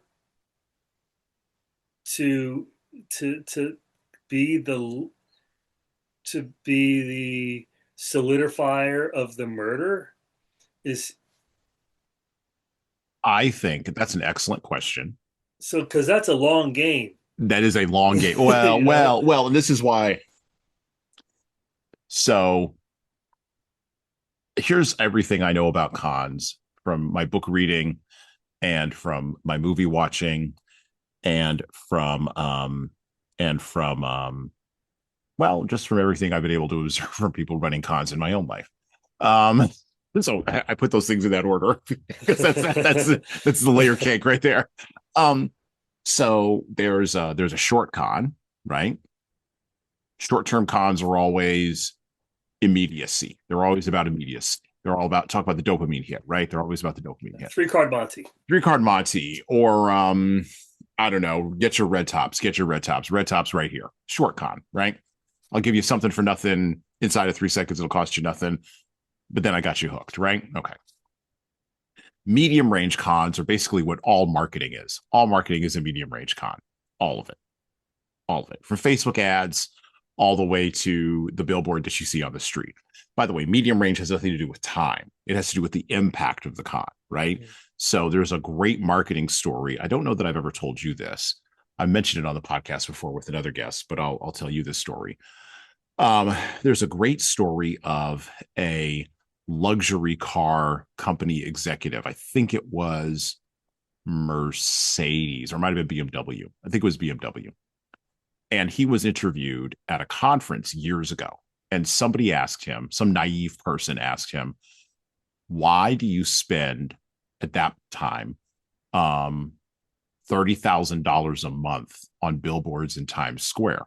to to be the solidifier of the murder? Is I think that's an excellent question. so, because that's a long game. That is a long game. Well, you know well, well, and this is why. So here's everything I know about cons from my book reading and from my movie watching and from well, just from everything I've been able to observe from people running cons in my own life. Um, so I put those things in that order because that's the layer cake right there. Um, so there's a short con, right? Short term cons are always immediacy. They're always about immediacy. They're all about talk about the dopamine hit, right? They're always about the dopamine hit. 3 card Monty. 3 card Monty, or I don't know, get your red tops, red tops right here. Short con, right? I'll give you something for nothing inside of 3 seconds. It'll cost you nothing, but then I got you hooked, right? Okay. Medium range cons are basically what all marketing is. All marketing is a medium range con. All of it. All of it. From Facebook ads all the way to the billboard that you see on the street. By the way, medium range has nothing to do with time. It has to do with the impact of the con, right? Mm-hmm. So there's a great marketing story. I don't know that I've ever told you this. I mentioned it on the podcast before with another guest, but I'll tell you this story. There's a great story of a luxury car company executive. I think it was Mercedes, or it might have been BMW. I think it was BMW. And he was interviewed at a conference years ago. And somebody asked him, some naive person asked him, why do you spend at that time $30,000 a month on billboards in Times Square?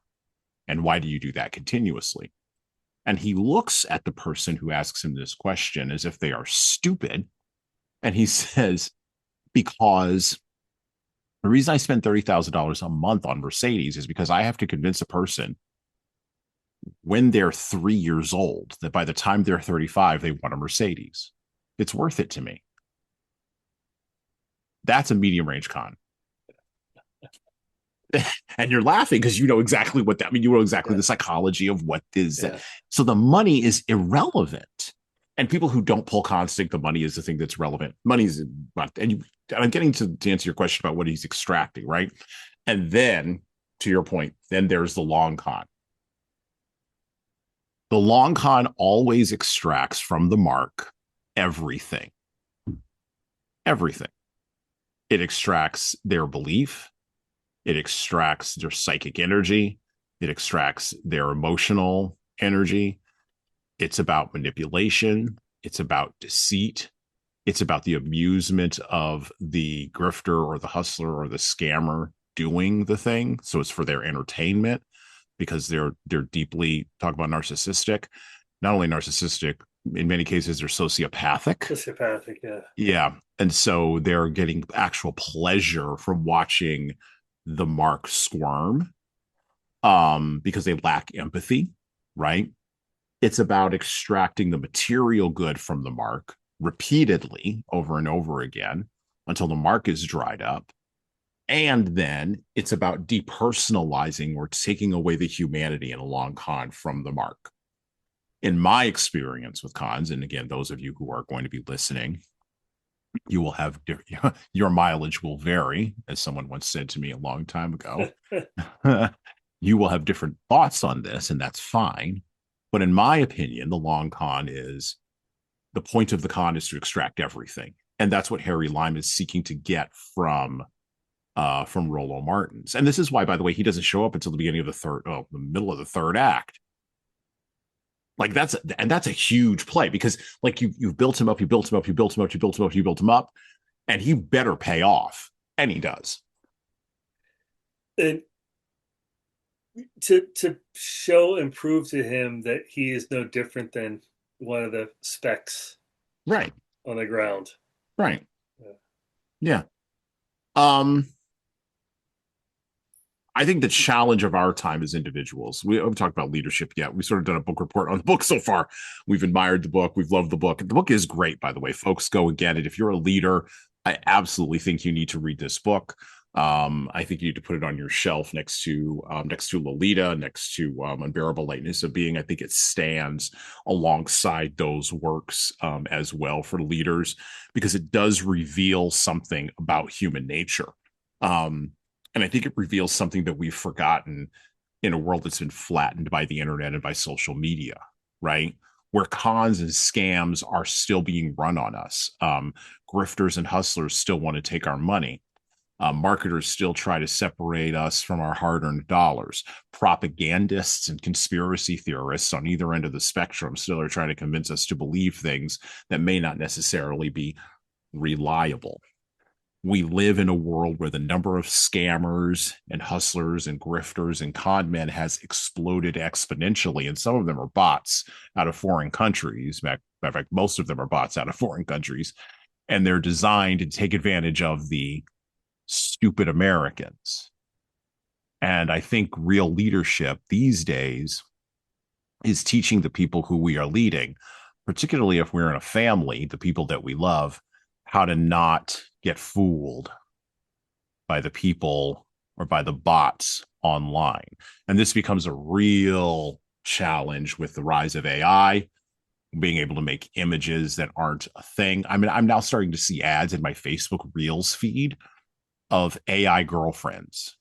And why do you do that continuously? And he looks at the person who asks him this question as if they are stupid. And he says, because the reason I spend $30,000 a month on Mercedes is because I have to convince a person when they're 3 years old that by the time they're 35, they want a Mercedes. It's worth it to me. That's a medium range con. And you're laughing because you know exactly what that, I mean, you know exactly the psychology of what is. Yeah. So the money is irrelevant. And people who don't pull cons think the money is the thing that's relevant. Money's, and I'm getting to answer your question about what he's extracting, right? And then, to your point, then there's the long con. The long con always extracts from the mark everything. Everything. It extracts their belief. It extracts their psychic energy. It extracts their emotional energy. It's about manipulation. It's about deceit. It's about the amusement of the grifter or the hustler or the scammer doing the thing. So it's for their entertainment because they're deeply, talk about narcissistic, not only narcissistic, in many cases they're sociopathic. Sociopathic, yeah. Yeah. And so they're getting actual pleasure from watching the mark squirm because they lack empathy, right? It's about extracting the material good from the mark repeatedly over and over again until the mark is dried up. And then it's about depersonalizing or taking away the humanity in a long con from the mark. In my experience with cons, and again, those of you who are going to be listening, you will have your mileage will vary, as someone once said to me a long time ago. You will have different thoughts on this, and that's fine. But in my opinion, the long con is the point of the con is to extract everything. And that's what Harry Lime is seeking to get from Rollo Martins. And this is why, by the way, he doesn't show up until the beginning of the middle of the third act. Like that's a huge play because like you've built him up, and he better pay off. And he does. And to show and prove to him that he is no different than one of the specks right on the ground. Right. Yeah. I think the challenge of our time as individuals, we haven't talked about leadership yet. We sort of done a book report on the book so far. We've admired the book. We've loved the book. The book is great, by the way. Folks, go and get it. If you're a leader, I absolutely think you need to read this book. I think you need to put it on your shelf next to Lolita, next to Unbearable Lightness of Being. I think it stands alongside those works as well for leaders because it does reveal something about human nature. And I think it reveals something that we've forgotten in a world that's been flattened by the internet and by social media, right? Where cons and scams are still being run on us. Grifters and hustlers still want to take our money. Marketers still try to separate us from our hard-earned dollars. Propagandists and conspiracy theorists on either end of the spectrum still are trying to convince us to believe things that may not necessarily be reliable. We live in a world where the number of scammers and hustlers and grifters and con men has exploded exponentially. And some of them are bots out of foreign countries. In fact, most of them are bots out of foreign countries. And they're designed to take advantage of the stupid Americans. And I think real leadership these days is teaching the people who we are leading, particularly if we're in a family, the people that we love, how to not get fooled by the people or by the bots online. And this becomes a real challenge with the rise of AI, being able to make images that aren't a thing. I mean, I'm now starting to see ads in my Facebook Reels feed of AI girlfriends.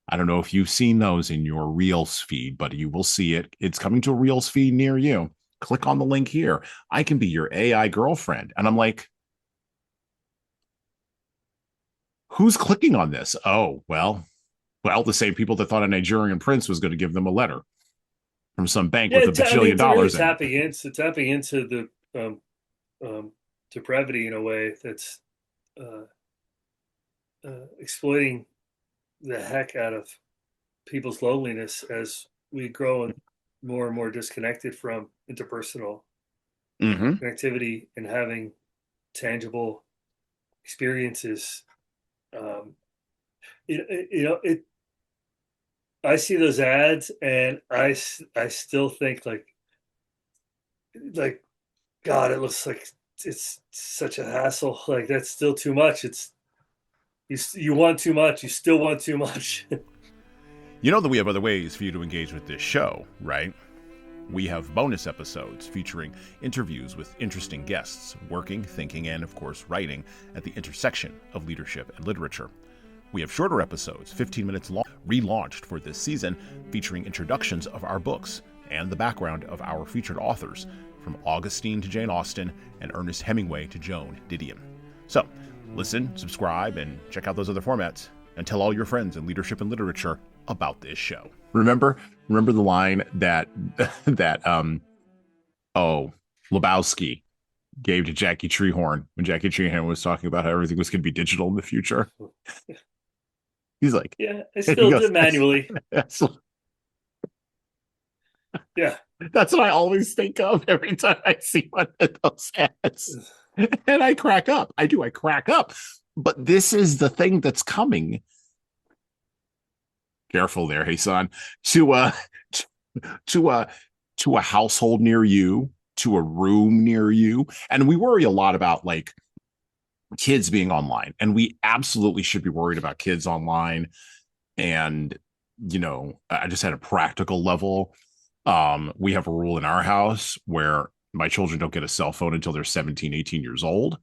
I don't know if you've seen those in your Reels feed, but you will see it. It's coming to a Reels feed near you. Click on the link here. I can be your AI girlfriend. And I'm like, who's clicking on this? Oh, well, the same people that thought a Nigerian prince was going to give them a letter from some bank with $1 bajillion dollars really tapping into the depravity in a way that's exploiting the heck out of people's loneliness as we grow more and more disconnected from interpersonal connectivity and having tangible experiences. I see those ads and I still think like God, it looks like it's such a hassle. Like that's still too much. It's you want too much. You still want too much. You know that we have other ways for you to engage with this show, right? We have bonus episodes featuring interviews with interesting guests, working, thinking, and of course writing at the intersection of leadership and literature. We have shorter episodes, 15 minutes long, relaunched for this season, featuring introductions of our books and the background of our featured authors, from Augustine to Jane Austen and Ernest Hemingway to Joan Didion. So, listen, subscribe, and check out those other formats, and tell all your friends in leadership and literature about this show. Remember the line that Lebowski gave to Jackie Treehorn when Jackie Treehorn was talking about how everything was going to be digital in the future. He's like, yeah, I still do manually. Yeah, that's what I always think of every time I see one of those ads, and I crack up. I crack up. But this is the thing that's coming. Careful there, Jesan. To a household near you, to a room near you, and we worry a lot about like kids being online, and we absolutely should be worried about kids online. And I just had a practical level. We have a rule in our house where my children don't get a cell phone until they're 17, 18 years old.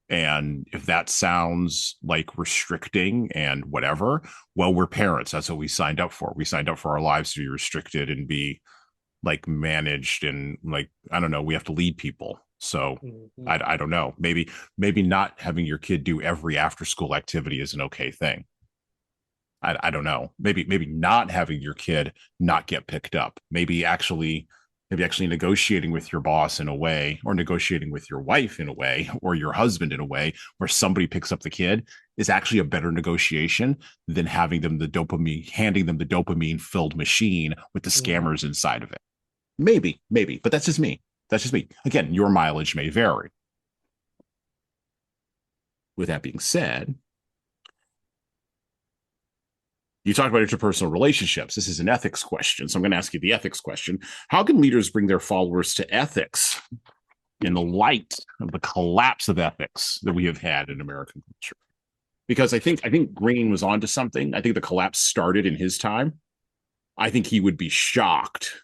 And if that sounds like restricting and whatever, well, we're parents. That's what we signed up for. We signed up for our lives to be restricted and be like managed, and like, I don't know, we have to lead people. So Mm-hmm. I don't know. Maybe not having your kid do every after school activity is an okay thing. I don't know. Maybe not having your kid not get picked up. Maybe actually negotiating with your boss in a way, or negotiating with your wife in a way, or your husband in a way where somebody picks up the kid is actually a better negotiation than handing them the dopamine filled machine with the Mm-hmm. scammers inside of it. Maybe, but that's just me. That's just me. Again, your mileage may vary. With that being said, you talk about interpersonal relationships. This is an ethics question. So I'm going to ask you the ethics question. How can leaders bring their followers to ethics in the light of the collapse of ethics that we have had in American culture? Because I think Greene was onto something. I think the collapse started in his time. I think he would be shocked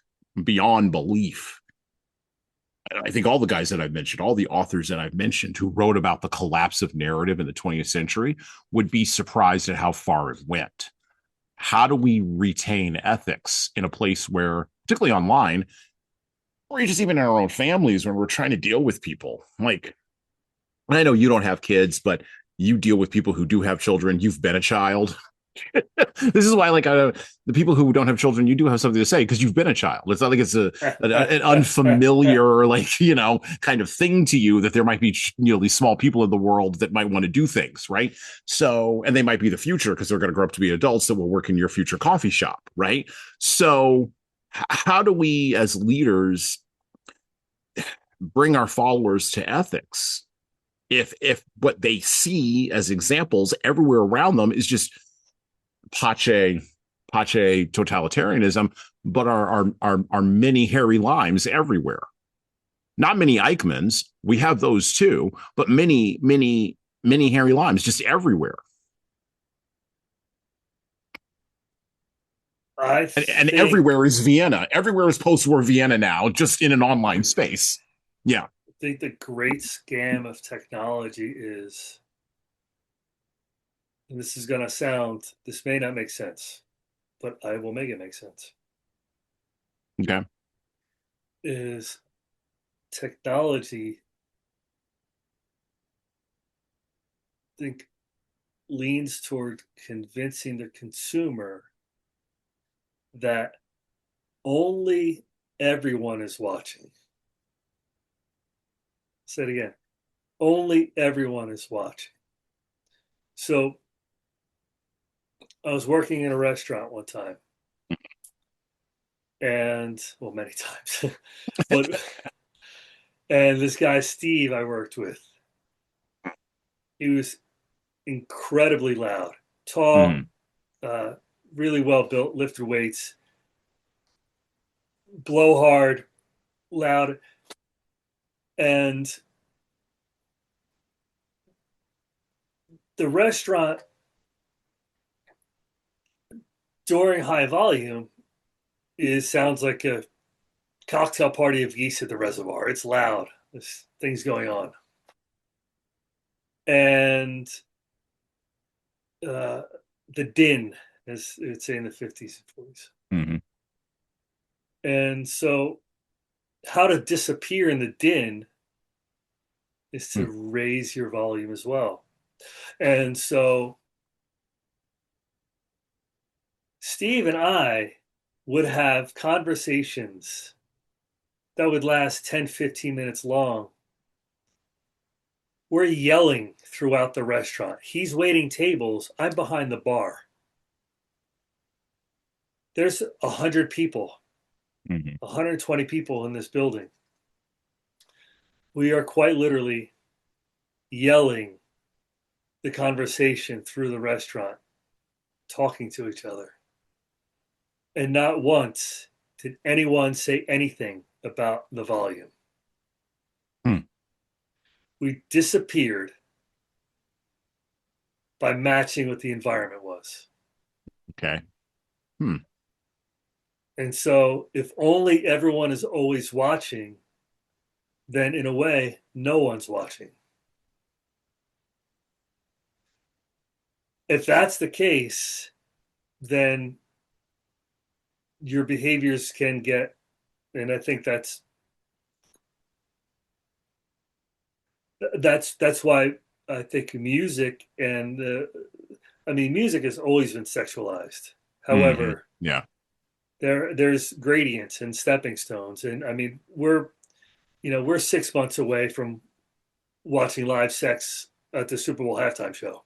beyond belief. I think all the guys that I've mentioned, all the authors that I've mentioned who wrote about the collapse of narrative in the 20th century would be surprised at how far it went. How do we retain ethics in a place where, particularly online, or just even in our own families, when we're trying to deal with people? Like, I know you don't have kids, but you deal with people who do have children. You've been a child. This is why, like, the people who don't have children, you do have something to say because you've been a child. It's not like it's an unfamiliar, like, kind of thing to you, that there might be, these small people in the world that might want to do things, right? So, and they might be the future because they're going to grow up to be adults that will work in your future coffee shop, right? So, how do we as leaders bring our followers to ethics if what they see as examples everywhere around them is just pache totalitarianism, but are many hairy limes everywhere? Not many Eichmanns. We have those too, but many hairy limes just everywhere. I And think everywhere is Vienna. Everywhere is post-war Vienna now, just in an online space. Yeah. I think the great scam of technology is, and this may not make sense, but I will make it make sense, Okay. is technology, I think, leans toward convincing the consumer that only everyone is watching. Say it again. Only everyone is watching. So I was working in a restaurant one time, and well, many times, but and this guy Steve I worked with, he was incredibly loud, tall, Mm-hmm. uh, really well built, lifted weights, blow hard, loud, and the restaurant during high volume sounds like a cocktail party of geese at the reservoir. It's loud. There's things going on, and uh, the din, as they would say in the 50s and 40s. Mm-hmm. And so, how to disappear in the din is to raise your volume as well. And so, Steve and I would have conversations that would last 10, 15 minutes long. We're yelling throughout the restaurant. He's waiting tables. I'm behind the bar. There's 100 people, Mm-hmm. 120 people in this building. We are quite literally yelling the conversation through the restaurant, talking to each other. And not once did anyone say anything about the volume. Mm-hmm. We disappeared by matching what the environment was. Okay. Hmm. And so if only everyone is always watching, then in a way, no one's watching. If that's the case, then your behaviors can get, and I think that's why I think music and I mean, music has always been sexualized. Mm-hmm. However, Yeah. there's gradients and stepping stones, and I mean, we're 6 months away from watching live sex at the Super Bowl halftime show,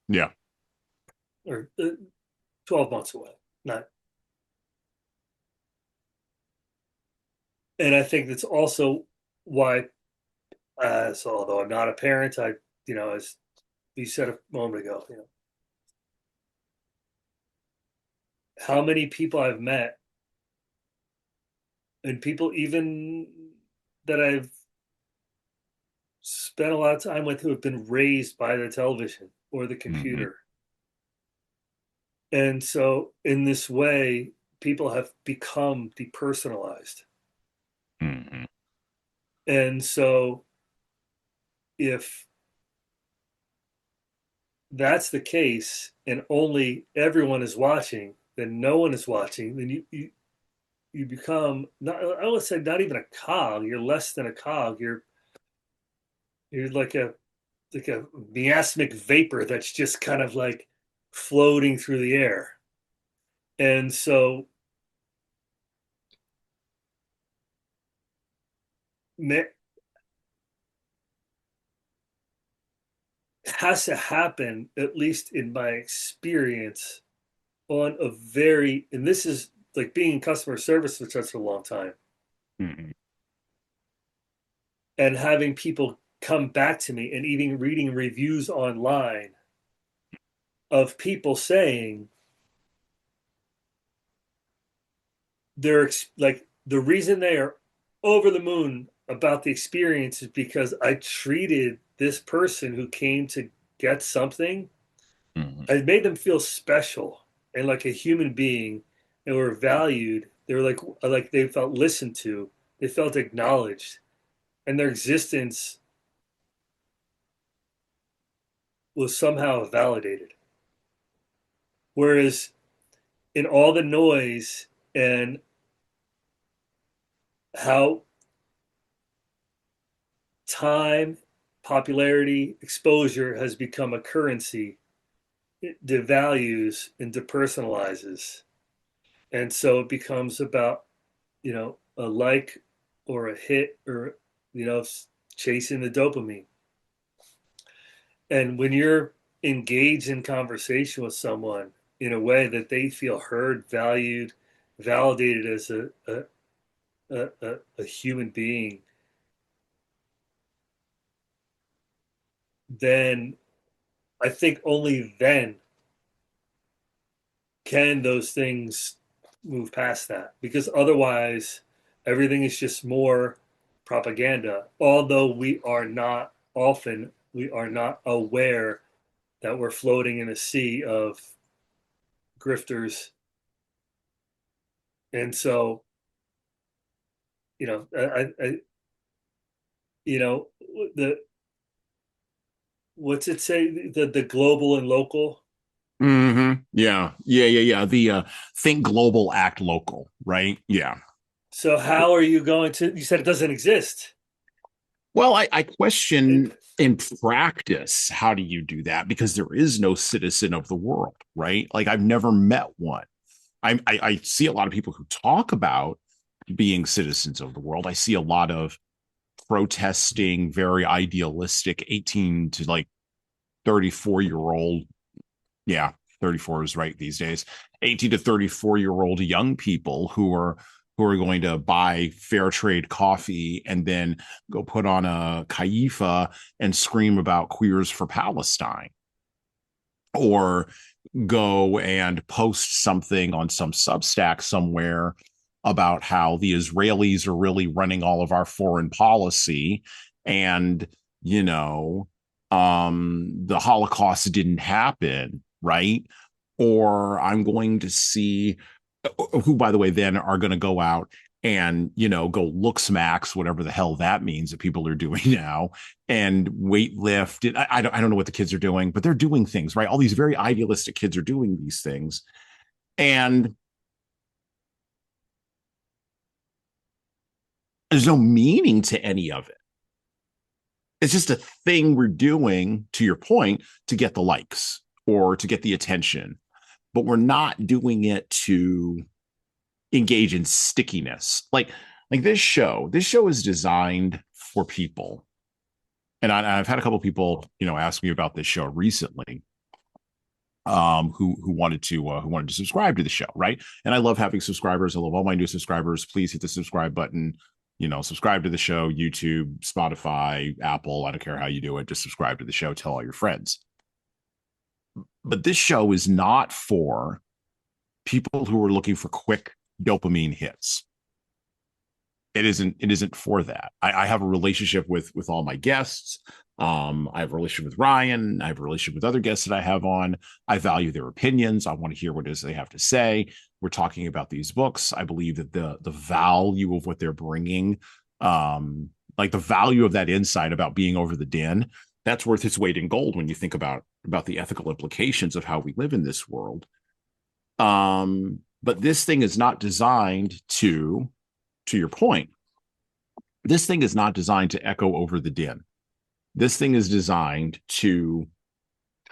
Yeah. or 12 months away. Not, and I think that's also why. So although I'm not a parent, as you said a moment ago, how many people I've met, and people even that I've spent a lot of time with who have been raised by the television or the Mm-hmm. computer. And so, in this way, people have become depersonalized. Mm-hmm. And so, if that's the case and only everyone is watching, then no one is watching, then you become not, I would say, not even a cog. You're less than a cog. You're like a miasmic vapor that's just kind of like floating through the air. And so it has to happen, at least in my experience, on a very, and this is like being in customer service for such a long time Mm-hmm. and having people come back to me and even reading reviews online of people saying they're like the reason they are over the moon about the experience is because I treated this person who came to get something. Mm-hmm. I made them feel special and like a human being, and were valued. They were like they felt listened to. They felt acknowledged, and their existence was somehow validated. Whereas in all the noise and how time, popularity, exposure has become a currency, it devalues and depersonalizes. And so it becomes about, a like or a hit or, you know, chasing the dopamine. And when you're engaged in conversation with someone in a way that they feel heard, valued, validated as a human being, then I think only then can those things move past that, because otherwise everything is just more propaganda, although we are not aware that we're floating in a sea of grifters. And so, I you know the what's it say, the global and local. Mm-hmm. Yeah. Yeah. Yeah. Yeah. The think global, act local, right? Yeah. So how are you going to, you said it doesn't exist. Well, I question It, in practice, how do you do that? Because there is no citizen of the world, right? Like I've never met one. I see a lot of people who talk about being citizens of the world. I see a lot of protesting, very idealistic 18 to like 34-year-old. Yeah, 34 is right these days. 18 to 34-year-old young people who are going to buy fair trade coffee and then go put on a kaifa and scream about queers for Palestine, or go and post something on some Substack somewhere about how the Israelis are really running all of our foreign policy, and you know the Holocaust didn't happen, right? Or I'm going to see who, by the way, then are going to go out and, go look smacks, whatever the hell that means that people are doing now, and weight lift. I don't know what the kids are doing, but they're doing things, right? All these very idealistic kids are doing these things. And there's no meaning to any of it. It's just a thing we're doing, to your point, to get the likes or to get the attention, but we're not doing it to engage in stickiness. Like this show is designed for people. And I've had a couple of people, ask me about this show recently, who wanted to subscribe to the show, right? And I love having subscribers. I love all my new subscribers. Please hit the subscribe button. Subscribe to the show, YouTube, Spotify, Apple. I don't care how you do it. Just subscribe to the show. Tell all your friends. But this show is not for people who are looking for quick dopamine hits. It isn't for that. I have a relationship with all my guests. I have a relationship with Ryan. I have a relationship with other guests that I have on. I value their opinions. I want to hear what it is they have to say. We're talking about these books. I believe that the value of what they're bringing, like the value of that insight about being over the din, that's worth its weight in gold when you think about the ethical implications of how we live in this world. But this thing is not designed to your point, this thing is not designed to echo over the din. This thing is designed to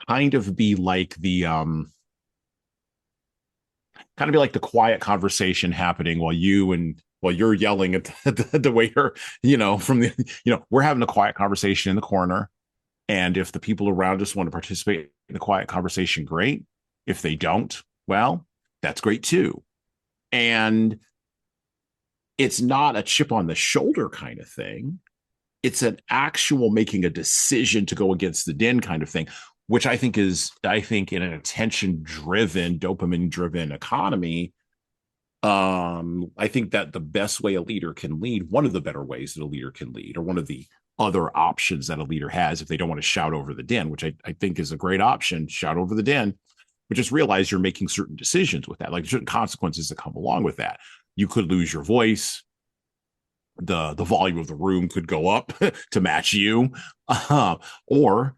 kind of be like the quiet conversation happening while you're yelling at the waiter, from we're having a quiet conversation in the corner. And if the people around us want to participate in the quiet conversation, great. If they don't, well, that's great too. And it's not a chip on the shoulder kind of thing. It's an actual making a decision to go against the din kind of thing, which I think in an attention driven, dopamine driven economy, I think that the best way a leader can lead, one of the better ways that a leader can lead, or one of the other options that a leader has if they don't want to shout over the din, which I think is a great option, shout over the din, but just realize you're making certain decisions with that, like certain consequences that come along with that. You could lose your voice. The volume of the room could go up to match you, or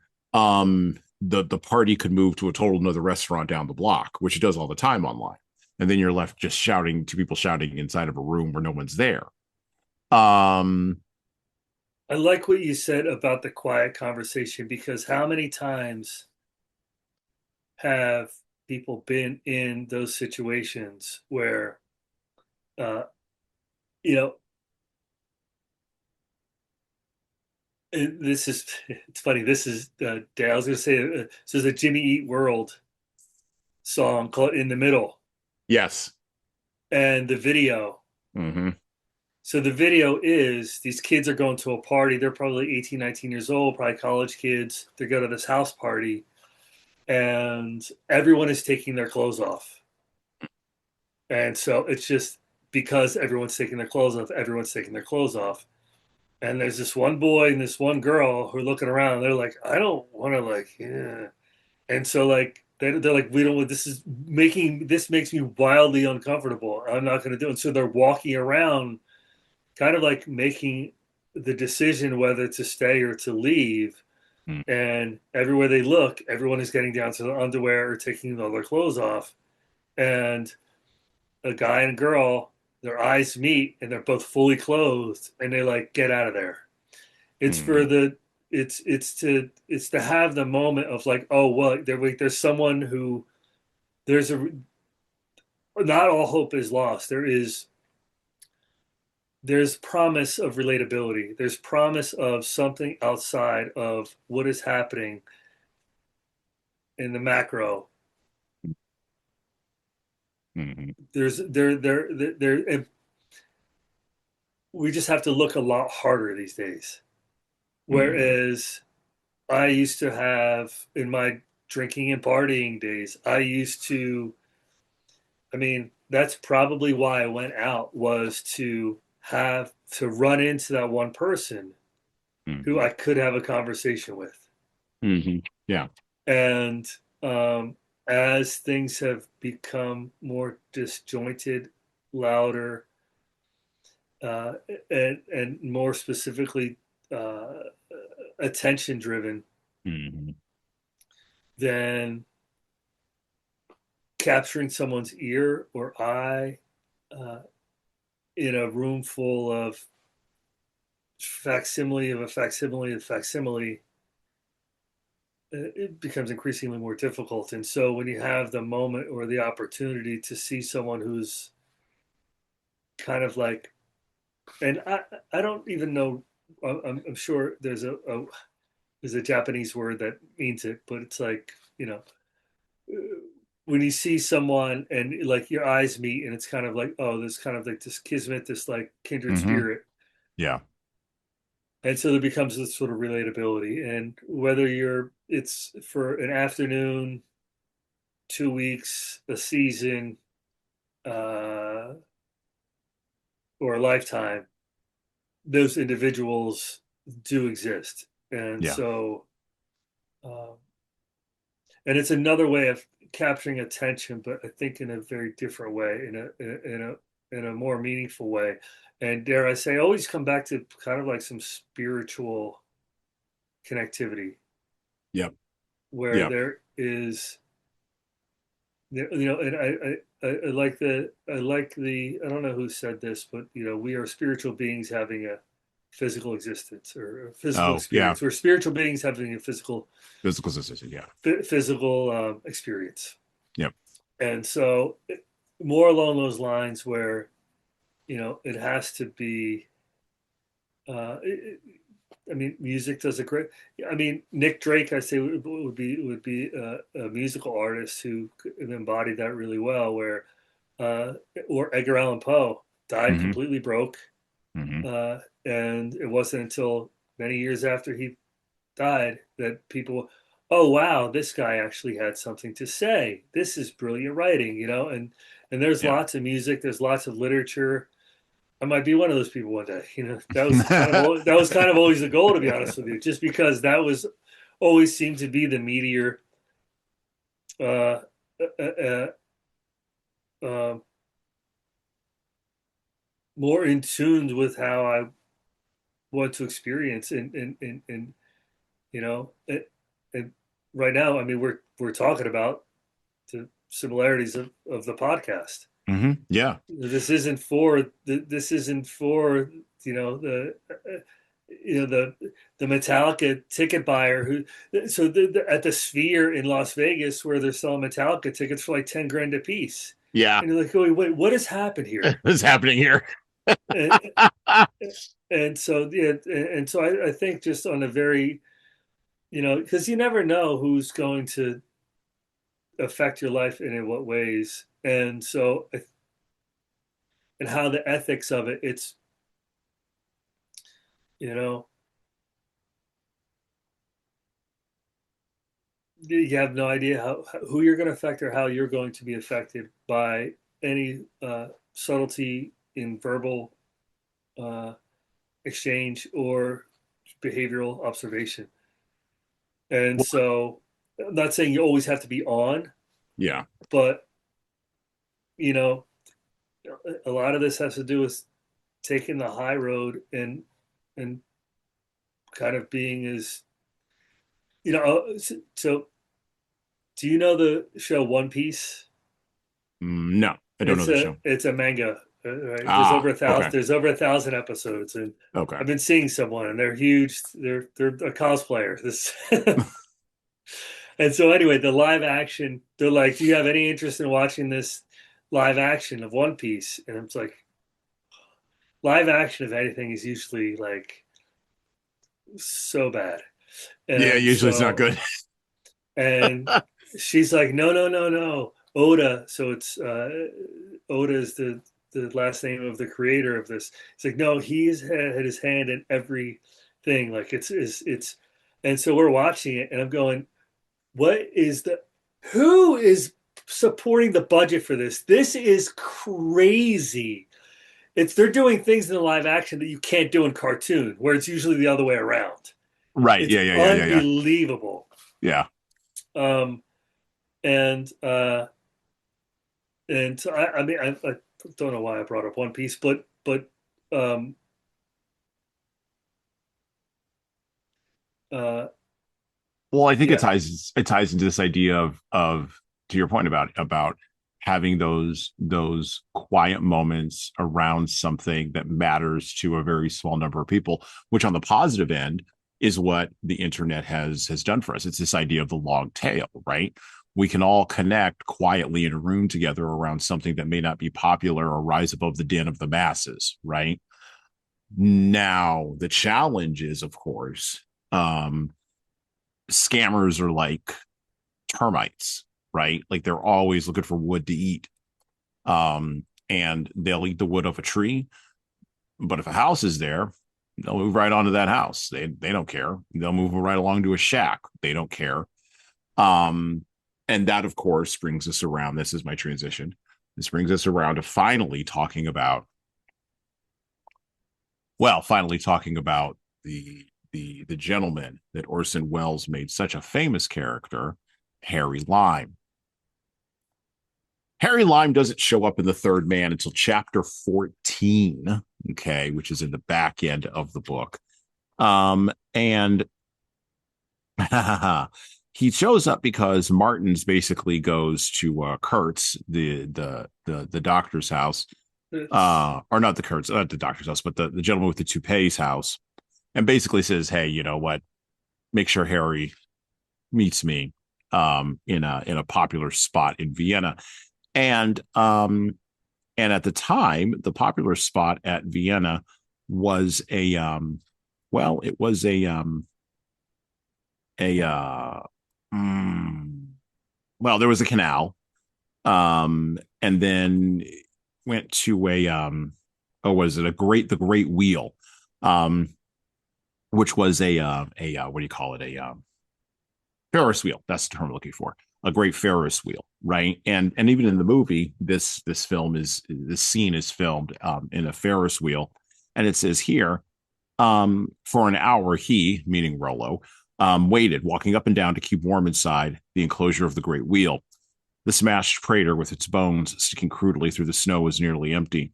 the party could move to a total another restaurant down the block, which it does all the time online, and then you're left just shouting to people shouting inside of a room where no one's there. I like what you said about the quiet conversation, because how many times have people been in those situations where, uh, you know, this is, it's funny. This is, I was going to say, this is a Jimmy Eat World song called In the Middle, Yes. and the video. Mm-hmm. So the video is these kids are going to a party. They're probably 18, 19 years old, probably college kids. They go to this house party, and everyone is taking their clothes off. And so it's just because everyone's taking their clothes off, everyone's taking their clothes off. And there's this one boy and this one girl who are looking around. They're like, I don't want to, like, yeah. And so, like, they're like, we don't, this makes me wildly uncomfortable. I'm not going to do it. And so they're walking around kind of like making the decision whether to stay or to leave. Mm-hmm. And everywhere they look, everyone is getting down to their underwear or taking all their clothes off. And a guy and a girl, their eyes meet and they're both fully clothed, and they like get out of there. It's for the it's to have the moment of like, oh well, there's someone who there's a not all hope is lost. There's promise of relatability. There's promise of something outside of what is happening in the macro. Mm-hmm. There's there we just have to look a lot harder these days. Mm-hmm. Whereas I used to have, in my drinking and partying days, I mean, that's probably why I went out, was to have to run into that one person who Mm-hmm. I could have a conversation with. Mm-hmm. Yeah. And as things have become more disjointed, louder, uh, and more specifically uh, attention driven, Mhm. then capturing someone's ear or eye uh, in a room full of facsimile of a facsimile of facsimile, it becomes increasingly more difficult. And so when you have the moment or the opportunity to see someone who's kind of like, and I don't even know, I'm sure there's a Japanese word that means it, but it's like, when you see someone and like your eyes meet and it's kind of like, oh, there's kind of like this kismet, this like kindred Mhm. spirit. Yeah. And so there becomes this sort of relatability. And whether it's for an afternoon, 2 weeks, a season, uh, or a lifetime, those individuals do exist. And Yeah. so, um, and it's another way of capturing attention, but I think in a very different way, in a more meaningful way. And dare I say, always come back to kind of like some spiritual connectivity Yep. where Yep. there is, and I like I don't know who said this, but we are spiritual beings having a physical existence or a physical Oh, yeah. experience. We're spiritual beings having a Physical sensation. Yeah. physical experience. Yep. And so, more along those lines, where it has to be. I mean, music does a great. I mean, Nick Drake, I say would be a musical artist who embodied that really well. Where, or Edgar Allan Poe died Hmm. completely broke, Hmm. and it wasn't until many years after he died that people, oh wow, this guy actually had something to say. This is brilliant writing, and there's Yeah. lots of music, there's lots of literature. I might be one of those people one day. That was kind of always the goal, to be honest with you, just because that was always seemed to be the meteor, uh, uh, uh, uh, more in tune with how I want to experience, and you know, it, and right now, I mean, we're talking about the similarities of the podcast. Hmm. Yeah. This isn't for the the Metallica ticket buyer who at the Sphere in Las Vegas where they're selling Metallica tickets for like 10 grand a piece, Yeah. and you're like, oh wait, what has happened here? What's happening here? And, and so yeah, and so I think just on a very because you never know who's going to affect your life and in what ways, and so and how the ethics of it's you know you have no idea who you're going to affect or how you're going to be affected by any subtlety in verbal uh, exchange or behavioral observation. And so I'm not saying you always have to be on, Yeah. but you know a lot of this has to do with taking the high road and kind of being as so do you know the show One Piece? No, I don't know the show. It's a manga. Right? Ah, okay. There's over 1,000 episodes, and Okay. I've been seeing someone, and they're huge. They're a cosplayer. This, and so anyway, the live action. They're like, "Do you have any interest in watching this live action of One Piece?" And it's like, live action of anything is usually like so bad, Yeah, and usually it's not so good. and she's like, no, no, no, no, Oda. So it's Oda is the last name of the creator of this. It's like, no, he's had his hand in everything. Like it's, and so we're watching it, and I'm going, what is who is supporting the budget for this? This is crazy. They're doing things in the live action that you can't do in cartoon, where it's usually the other way around. Right. It's Yeah. Yeah. Yeah. Yeah. Yeah. unbelievable. Yeah. Um, and so I mean I don't know why I brought up One Piece, but um, uh, Well, I think yeah, it ties into this idea of to your point about having those quiet moments around something that matters to a very small number of people, which on the positive end is what the internet has done for us. It's this idea of the long tail, right? We can all connect quietly in a room together around something that may not be popular or rise above the din of the masses, right? Now, the challenge is, of course, um, scammers are like termites, right? Like they're always looking for wood to eat. And they'll eat the wood of a tree. But if a house is there, they'll move right onto that house. They don't care. They'll move right along to a shack. They don't care. Um, and that, of course, brings us around. This is my transition. This brings us around to finally talking about the gentleman that Orson Welles made such a famous character, Harry Lime. Harry Lime doesn't show up in The Third Man until chapter 14, okay, which is in the back end of the book. And he shows up because Martins basically goes to Kurt's, the doctor's house, it's or not the Kurt's, not the doctor's house, but the gentleman with the toupee's house, and basically says, "Hey, you know what? Make sure Harry meets me in a popular spot in Vienna." And and at the time, the popular spot at Vienna was it was a mm, well, there was a canal, and then went to was it the Great Wheel, um, which was a what do you call it, a Ferris wheel. That's the term I'm looking for. A great Ferris wheel, right? And even in the movie, this scene is filmed in a Ferris wheel, and it says here, for an hour, he, meaning Rollo, waited, walking up and down to keep warm inside the enclosure of the great wheel. The smashed crater with its bones sticking crudely through the snow was nearly empty.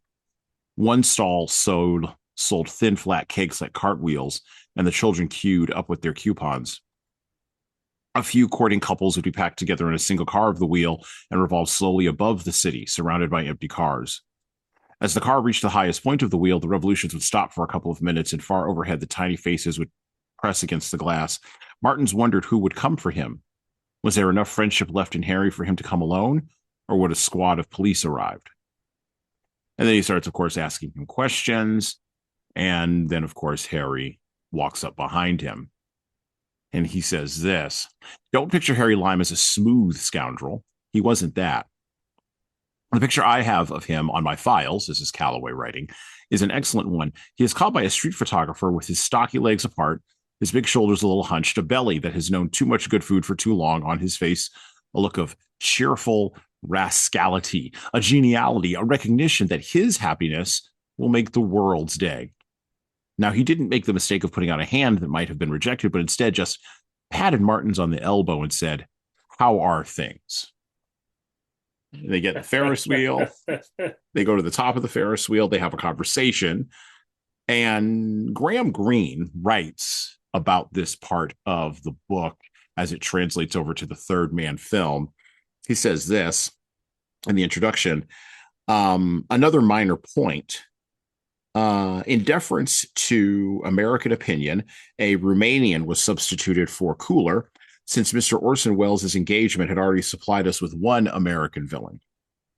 One stall sold thin, flat cakes like cartwheels, and the children queued up with their coupons. A few courting couples would be packed together in a single car of the wheel and revolve slowly above the city, surrounded by empty cars. As the car reached the highest point of the wheel, the revolutions would stop for a couple of minutes, and far overhead, the tiny faces would press against the glass. Martins wondered who would come for him. Was there enough friendship left in Harry for him to come alone, or would a squad of police arrive? And then he starts, of course, asking him questions. And then, of course, Harry walks up behind him. And he says this: "Don't picture Harry Lime as a smooth scoundrel. He wasn't that. The picture I have of him on my files," this is Calloway writing, "is an excellent one. He is caught by a street photographer with his stocky legs apart, his big shoulders a little hunched, a belly that has known too much good food for too long, on his face a look of cheerful rascality, a geniality, a recognition that his happiness will make the world's day. Now, he didn't make the mistake of putting out a hand that might have been rejected, but instead just patted Martins on the elbow and said, 'How are things?' They get in the Ferris wheel. They go to the top of the Ferris wheel. They have a conversation. And Graham Greene writes about this part of the book as it translates over to the Third Man film. He says this in the introduction: another minor point. In deference to American opinion, a Romanian was substituted for Cooler, since Mr. Orson Welles' engagement had already supplied us with one American villain.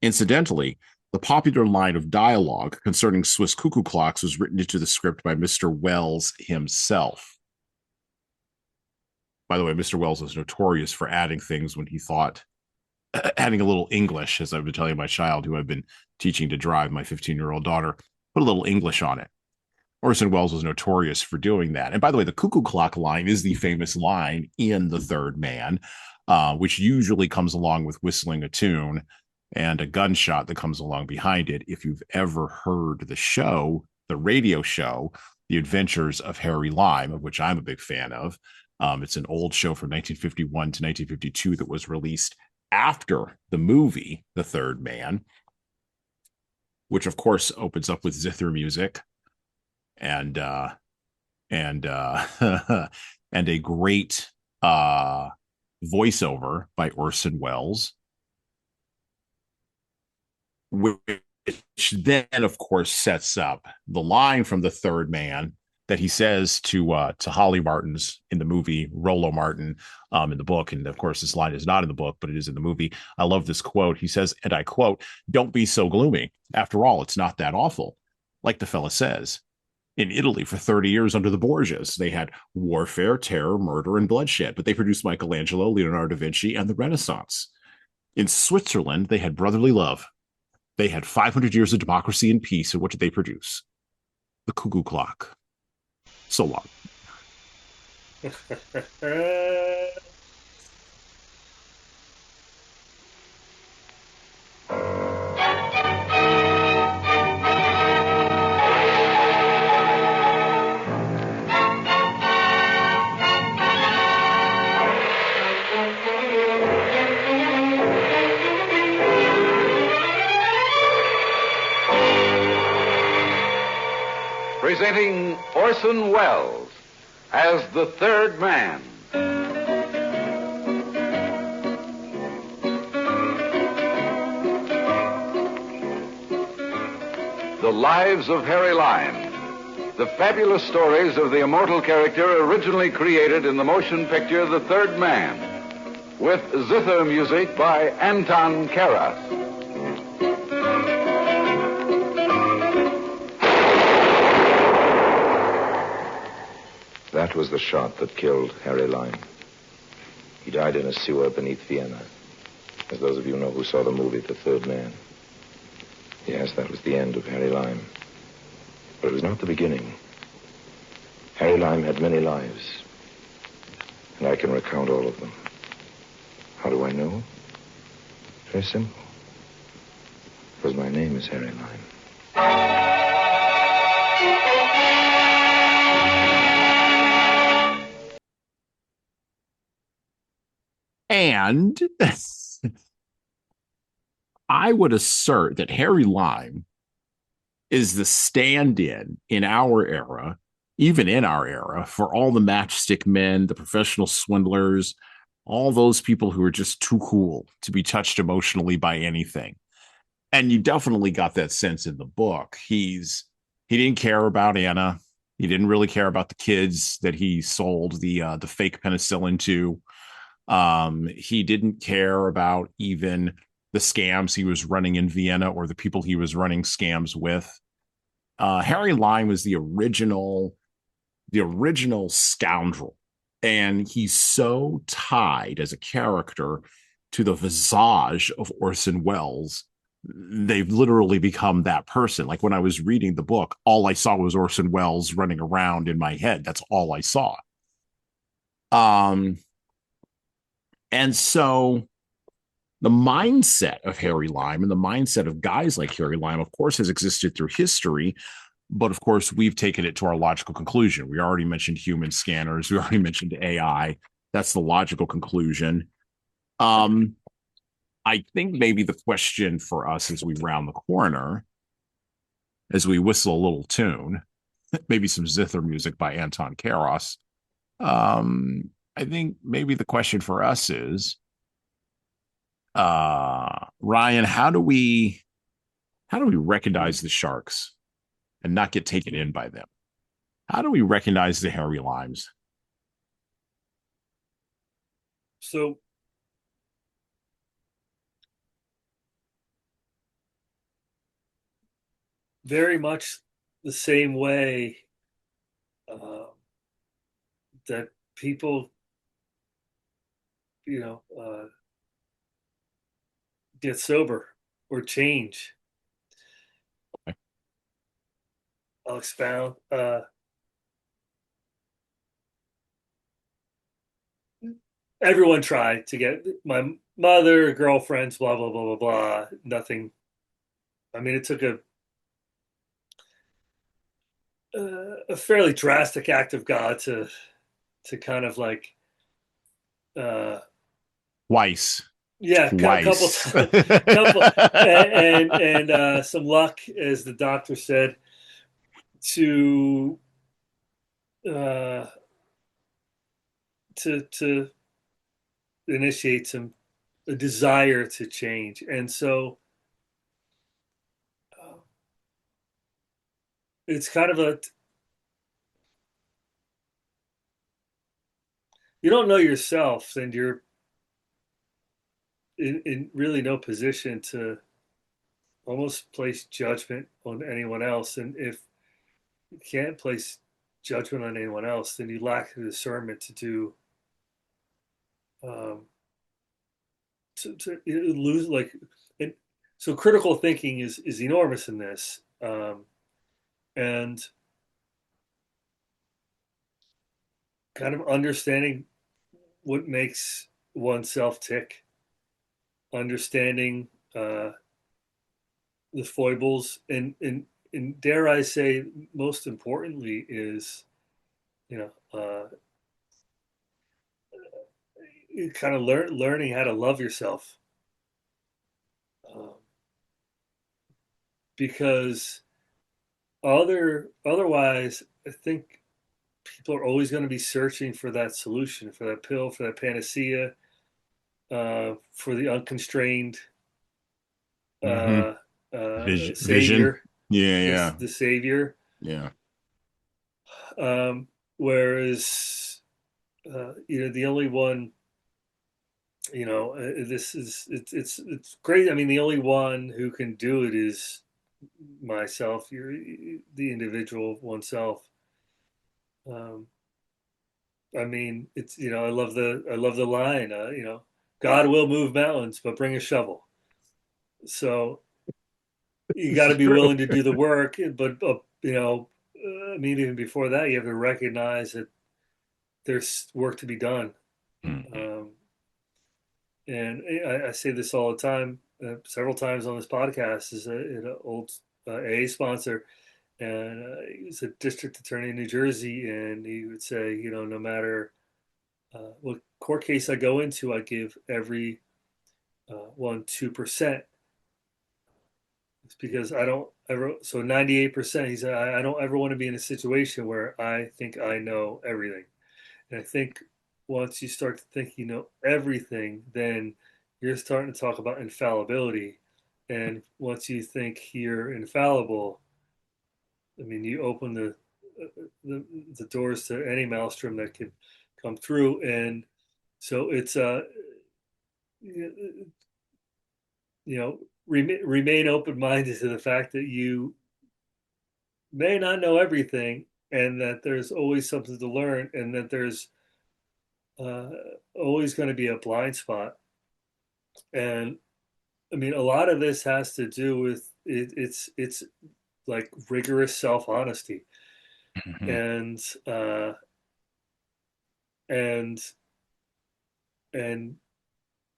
Incidentally, the popular line of dialogue concerning Swiss cuckoo clocks was written into the script by Mr. Welles himself. By the way, Mr. Welles was notorious for adding things when he thought, adding a little English, as I've been telling my child, who I've been teaching to drive, my 15-year-old daughter, put a little English on it. Orson Welles was notorious for doing that. And by the way, the cuckoo clock line is the famous line in The Third Man, which usually comes along with whistling a tune and a gunshot that comes along behind it. If you've ever heard the show, the radio show, The Adventures of Harry Lime, of which I'm a big fan of, it's an old show from 1951 to 1952 that was released after the movie, The Third Man, which of course opens up with zither music and and and a great voiceover by Orson Welles, which then of course sets up the line from The Third Man that he says to Holly Martin's in the movie, Rollo Martin in the book. And of course, this line is not in the book, but it is in the movie. I love this quote. He says, and I quote, "Don't be so gloomy. After all, it's not that awful. Like the fella says. In Italy for 30 years under the Borgias, they had warfare, terror, murder, and bloodshed, but they produced Michelangelo, Leonardo da Vinci, and the Renaissance. In Switzerland, they had brotherly love. They had 500 years of democracy and peace, and what did they produce? The cuckoo clock. So long." Presenting Orson Welles as the Third Man. The Lives of Harry Lime. The fabulous stories of the immortal character originally created in the motion picture The Third Man, with zither music by Anton Karas. That was the shot that killed Harry Lime. He died in a sewer beneath Vienna, as those of you know who saw the movie The Third Man. Yes, that was the end of Harry Lime. But it was not the beginning. Harry Lime had many lives, and I can recount all of them. How do I know? Very simple. Because my name is Harry Lime. And I would assert that Harry Lime is the stand-in in our era, even in our era, for all the matchstick men, the professional swindlers, all those people who are just too cool to be touched emotionally by anything. And you definitely got that sense in the book. He didn't care about Anna. He didn't really care about the kids that he sold the fake penicillin to. He didn't care about even the scams he was running in Vienna or the people he was running scams with. Harry Lime was the original scoundrel, and he's so tied as a character to the visage of Orson Welles. They've literally become that person. Like when I was reading the book, all I saw was Orson Welles running around in my head. That's all I saw. And so the mindset of Harry Lime and the mindset of guys like Harry Lime, of course, has existed through history. But of course, we've taken it to our logical conclusion. We already mentioned human scanners. We already mentioned AI. That's the logical conclusion. I think maybe the question for us as we round the corner, as we whistle a little tune, maybe some zither music by Anton Karas. I think maybe the question for us is, Ryan, how do we recognize the sharks and not get taken in by them? How do we recognize the Harry Limes? So very much the same way that people, get sober or change. Okay. I'll expound. Everyone tried to get my mother, girlfriends, blah, blah, blah, blah, blah. Nothing. I mean, it took a fairly drastic act of God to kind of like Weiss. Yeah, couple twice. times, couple, and some luck, as the doctor said, to uh, to initiate a desire to change, and so it's kind of a you don't know yourself, and you're in really no position to almost place judgment on anyone else. And if you can't place judgment on anyone else, then you lack the discernment to do um, to lose like. And so critical thinking is enormous in this, and kind of understanding what makes oneself tick, understanding the foibles, and dare I say, most importantly, is you know kind of learning how to love yourself, um, because otherwise, I think people are always going to be searching for that solution, for that pill, for that panacea, for the unconstrained Hmm. uh, Vision. savior, Yeah, yeah, the savior. yeah. Whereas, the only one, this is it's great. I mean, the only one who can do it is myself. You're the individual oneself. Um, I mean, it's I love the line. God will move mountains, but bring a shovel. So you got to It's be true. willing to do the work, but I mean, even before that, you have to recognize that there's work to be done. Mhm. Um, and I say this all the time, several times on this podcast, is an old AA sponsor, and he was a district attorney in New Jersey, and he would say, no matter what court case I go into, I give every one 2%. It's because I don't ever, so 98%, he said, I don't ever want to be in a situation where I think I know everything. And I think once you start to think you know everything, then you're starting to talk about infallibility. And once you think you're infallible, I mean, you open the doors to any maelstrom that could come through. And so it's you remain open minded to the fact that you may not know everything, and that there's always something to learn, and that there's uh, always going to be a blind spot. And I mean, a lot of this has to do with it's like rigorous self honesty, Mhm. and uh, and and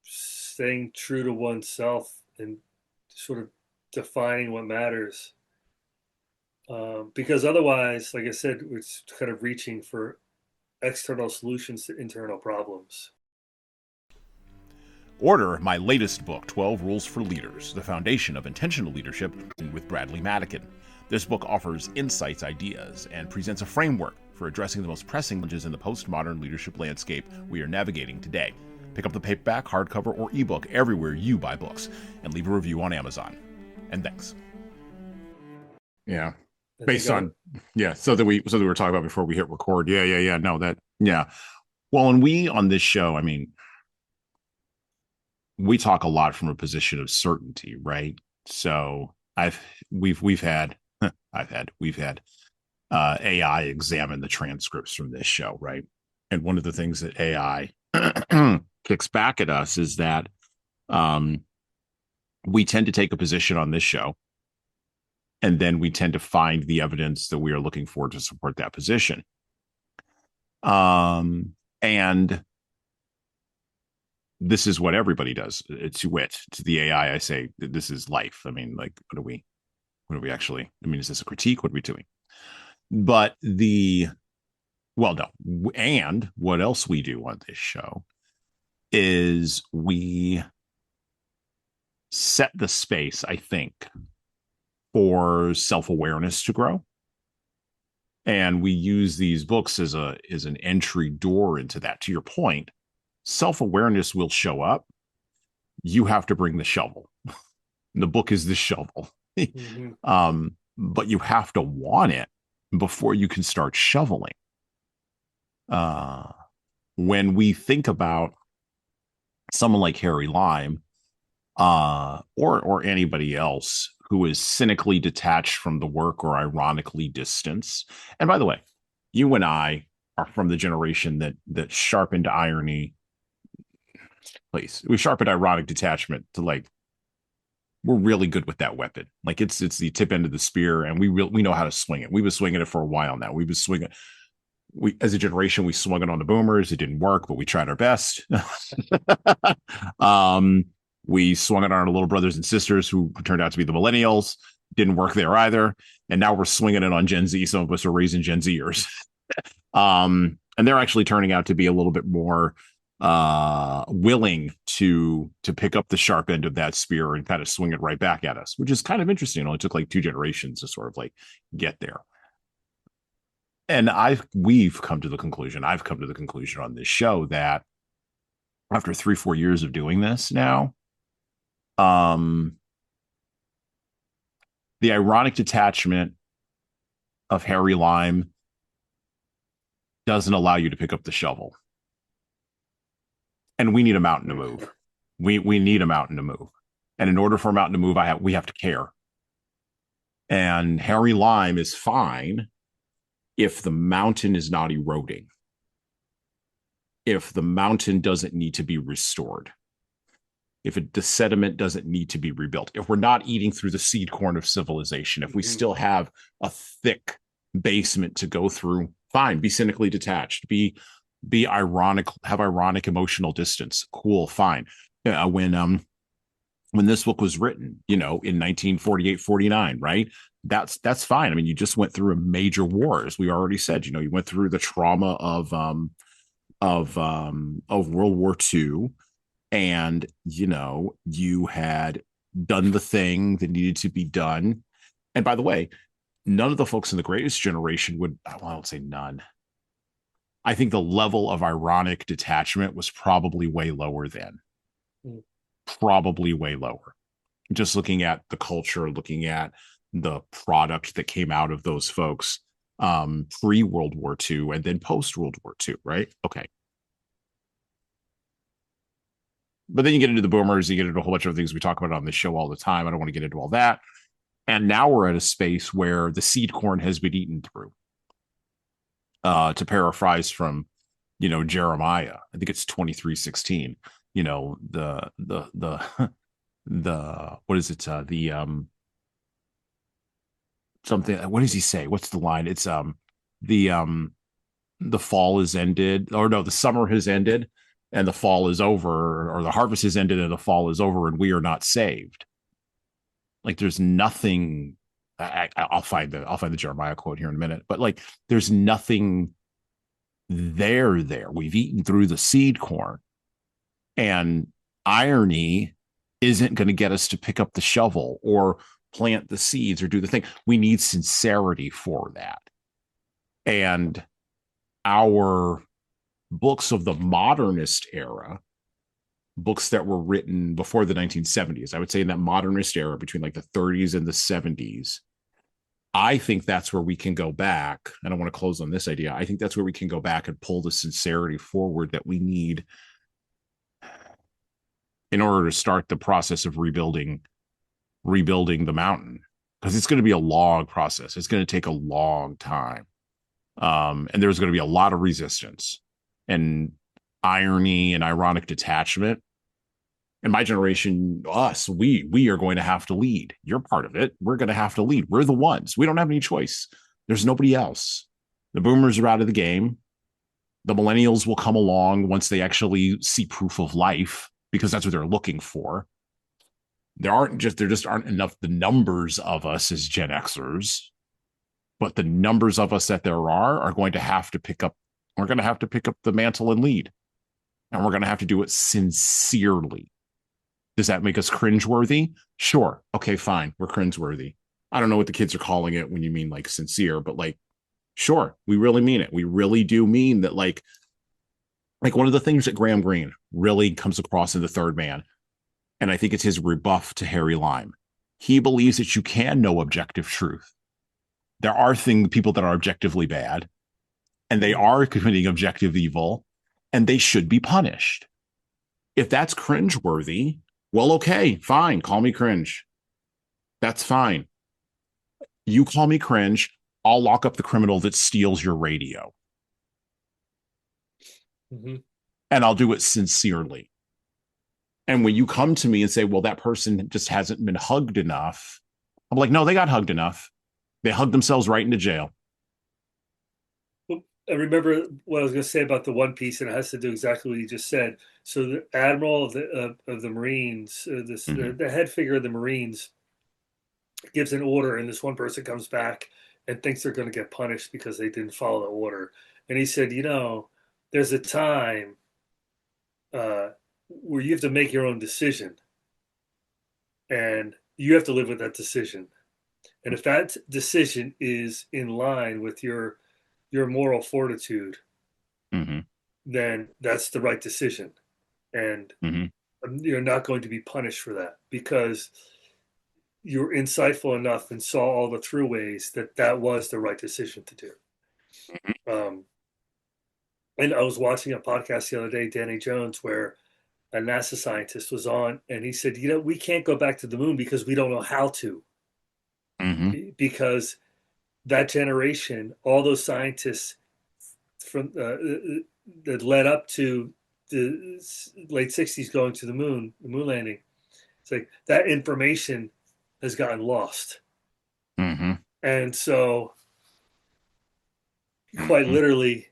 staying true to oneself, and sort of defining what matters. Because otherwise, like I said, it's kind of reaching for external solutions to internal problems. Order my latest book, 12 Rules for Leaders, The Foundation of Intentional Leadership, with Bradley Madigan. This book offers insights, ideas, and presents a framework for addressing the most pressing challenges in the postmodern leadership landscape we are navigating today. Pick up the paperback, hardcover, or ebook everywhere you buy books, and leave a review on Amazon. And thanks. Yeah. Based on, yeah, so that we were talking about before we hit record. Yeah. No, that, yeah. Well, and we on this show, I mean, we talk a lot from a position of certainty, right? So we've had AI examine the transcripts from this show, right? And one of the things that AI kicks back at us is that um, we tend to take a position on this show, and then we tend to find the evidence that we are looking for to support that position. And this is what everybody does. To wit, to the AI, I say this is life. I mean, like, what are we actually? I mean, is this a critique? What are we doing? But no. And what else we do on this show is we set the space, I think, for self-awareness to grow. And we use these books as an entry door into that. To your point, self-awareness will show up. You have to bring the shovel. The book is the shovel. But you have to want it before you can start shoveling. When we think about someone like Harry Lime, or anybody else who is cynically detached from the work or ironically distanced. And by the way, you and I are from the generation that sharpened irony. Please, we sharpened ironic detachment to, like, we're really good with that weapon. Like, it's the tip end of the spear, and we know how to swing it. We've been swinging it for a while now. We've been swinging. We, as a generation, we swung it on the boomers. It didn't work, but we tried our best. We swung it on our little brothers and sisters who turned out to be the millennials. Didn't work there either. And now we're swinging it on Gen Z. Some of us are raising Gen Zers. And they're actually turning out to be a little bit more willing to pick up the sharp end of that spear and kind of swing it right back at us, which is kind of interesting. It only took like 2 generations to sort of like get there. And I've come to the conclusion on this show that after 3-4 years of doing this now, the ironic detachment of Harry Lime doesn't allow you to pick up the shovel. And we need a mountain to move. We need a mountain to move. And in order for a mountain to move, we have to care. And Harry Lime is fine if the mountain is not eroding, if the mountain doesn't need to be restored, if the sediment doesn't need to be rebuilt, if we're not eating through the seed corn of civilization, if we still have a thick basement to go through, fine, be cynically detached, be ironic, have ironic emotional distance, cool, fine. When this book was written, in 1948-49, right? That's fine. I mean, you just went through a major war, as we already said. You went through the trauma of World War II, and you had done the thing that needed to be done. And by the way, none of the folks in the Greatest Generation would, I won't say none. I think the level of ironic detachment was probably way lower then. Probably way lower. Just looking at the culture, looking at the product that came out of those folks pre-World War II and then post-World War II, right? Okay. But then you get into the boomers, you get into a whole bunch of things we talk about on this show all the time. I don't want to get into all that. And now we're at a space where the seed corn has been eaten through. To paraphrase from, Jeremiah, I think it's 23:16. The what is it? Something. What does he say? What's the line? It's the fall is ended, or no, the summer has ended and the fall is over, or the harvest has ended and the fall is over, and we are not saved. Like, there's nothing. I'll find the Jeremiah quote here in a minute, but like, there's nothing there. We've eaten through the seed corn, and irony isn't going to get us to pick up the shovel or plant the seeds or do the thing. We need sincerity for that. And our books of the modernist era, books that were written before the 1970s, I would say in that modernist era between like the 30s and the 70s, I think that's where we can go back. I don't want to close on this idea. I think that's where we can go back and pull the sincerity forward that we need in order to start the process of rebuilding the mountain, because it's going to be a long process. It's going to take a long time. And there's going to be a lot of resistance and irony and ironic detachment. And my generation, us, we are going to have to lead. You're part of it. We're going to have to lead. We're the ones. We don't have any choice. There's nobody else. The boomers are out of the game. The millennials will come along once they actually see proof of life, because that's what they're looking for. There just aren't enough the numbers of us as Gen Xers, but the numbers of us that there are going to have to pick up. We're going to have to pick up the mantle and lead, and we're going to have to do it sincerely. Does that make us cringeworthy? Sure. Okay, fine. We're cringeworthy. I don't know what the kids are calling it when you mean like sincere, but like, sure, we really mean it. We really do mean that, like one of the things that Graham Greene really comes across in The Third Man, and I think it's his rebuff to Harry Lime. He believes that you can know objective truth. There are people that are objectively bad, and they are committing objective evil, and they should be punished. If that's cringeworthy, well, okay, fine. Call me cringe. That's fine. You call me cringe, I'll lock up the criminal that steals your radio. Mm-hmm. And I'll do it sincerely. And when you come to me and say, well, that person just hasn't been hugged enough, I'm like, no, they got hugged enough. They hugged themselves right into jail. I remember what I was going to say about the One Piece, and it has to do exactly what you just said. So the admiral of the Marines, the head figure of the Marines, gives an order, and this one person comes back and thinks they're going to get punished because they didn't follow the order. And he said, there's a time where you have to make your own decision, and you have to live with that decision. And if that decision is in line with your moral fortitude, then that's the right decision. And you're not going to be punished for that because you're insightful enough and saw all the throughways that was the right decision to do. And I was watching a podcast the other day, Danny Jones, where a NASA scientist was on, and he said, we can't go back to the moon because we don't know how to. Because that generation, all those scientists from that led up to the late 60s going to the moon landing, it's like that information has gotten lost. And so quite literally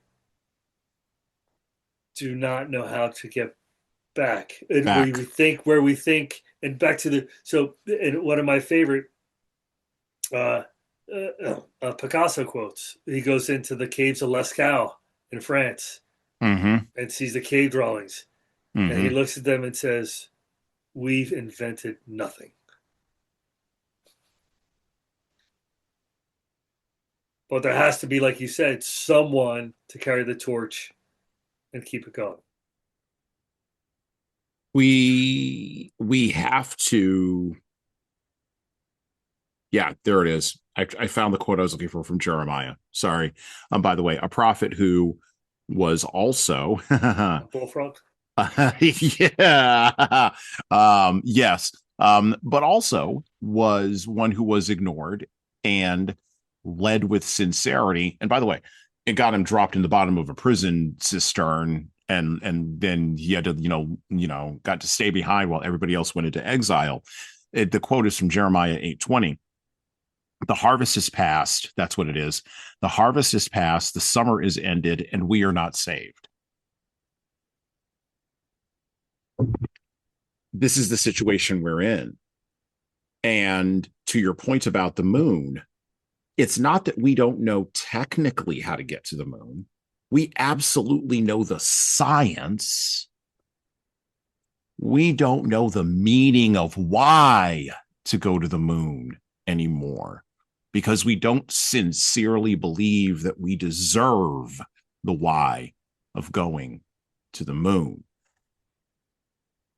do not know how to get back. And where we think, and back to and one of my favorite Picasso quotes, he goes into the caves of Lascaux in France and sees the cave drawings. And he looks at them and says, we've invented nothing. But there has to be, like you said, someone to carry the torch and keep it going. We have to. Yeah, there it is. I found the quote I was looking for from Jeremiah. Sorry. By the way, a prophet who was also bullfrog. Yeah. Yes. But also was one who was ignored and led with sincerity. And by the way, it got him dropped in the bottom of a prison cistern, and then he had to, got to stay behind while everybody else went into exile. The quote is from Jeremiah 8:20. The harvest is past. That's what it is. The harvest is past. The summer is ended, and we are not saved. This is the situation we're in. And to your point about the moon, it's not that we don't know technically how to get to the moon. We absolutely know the science. We don't know the meaning of why to go to the moon anymore, because we don't sincerely believe that we deserve the why of going to the moon.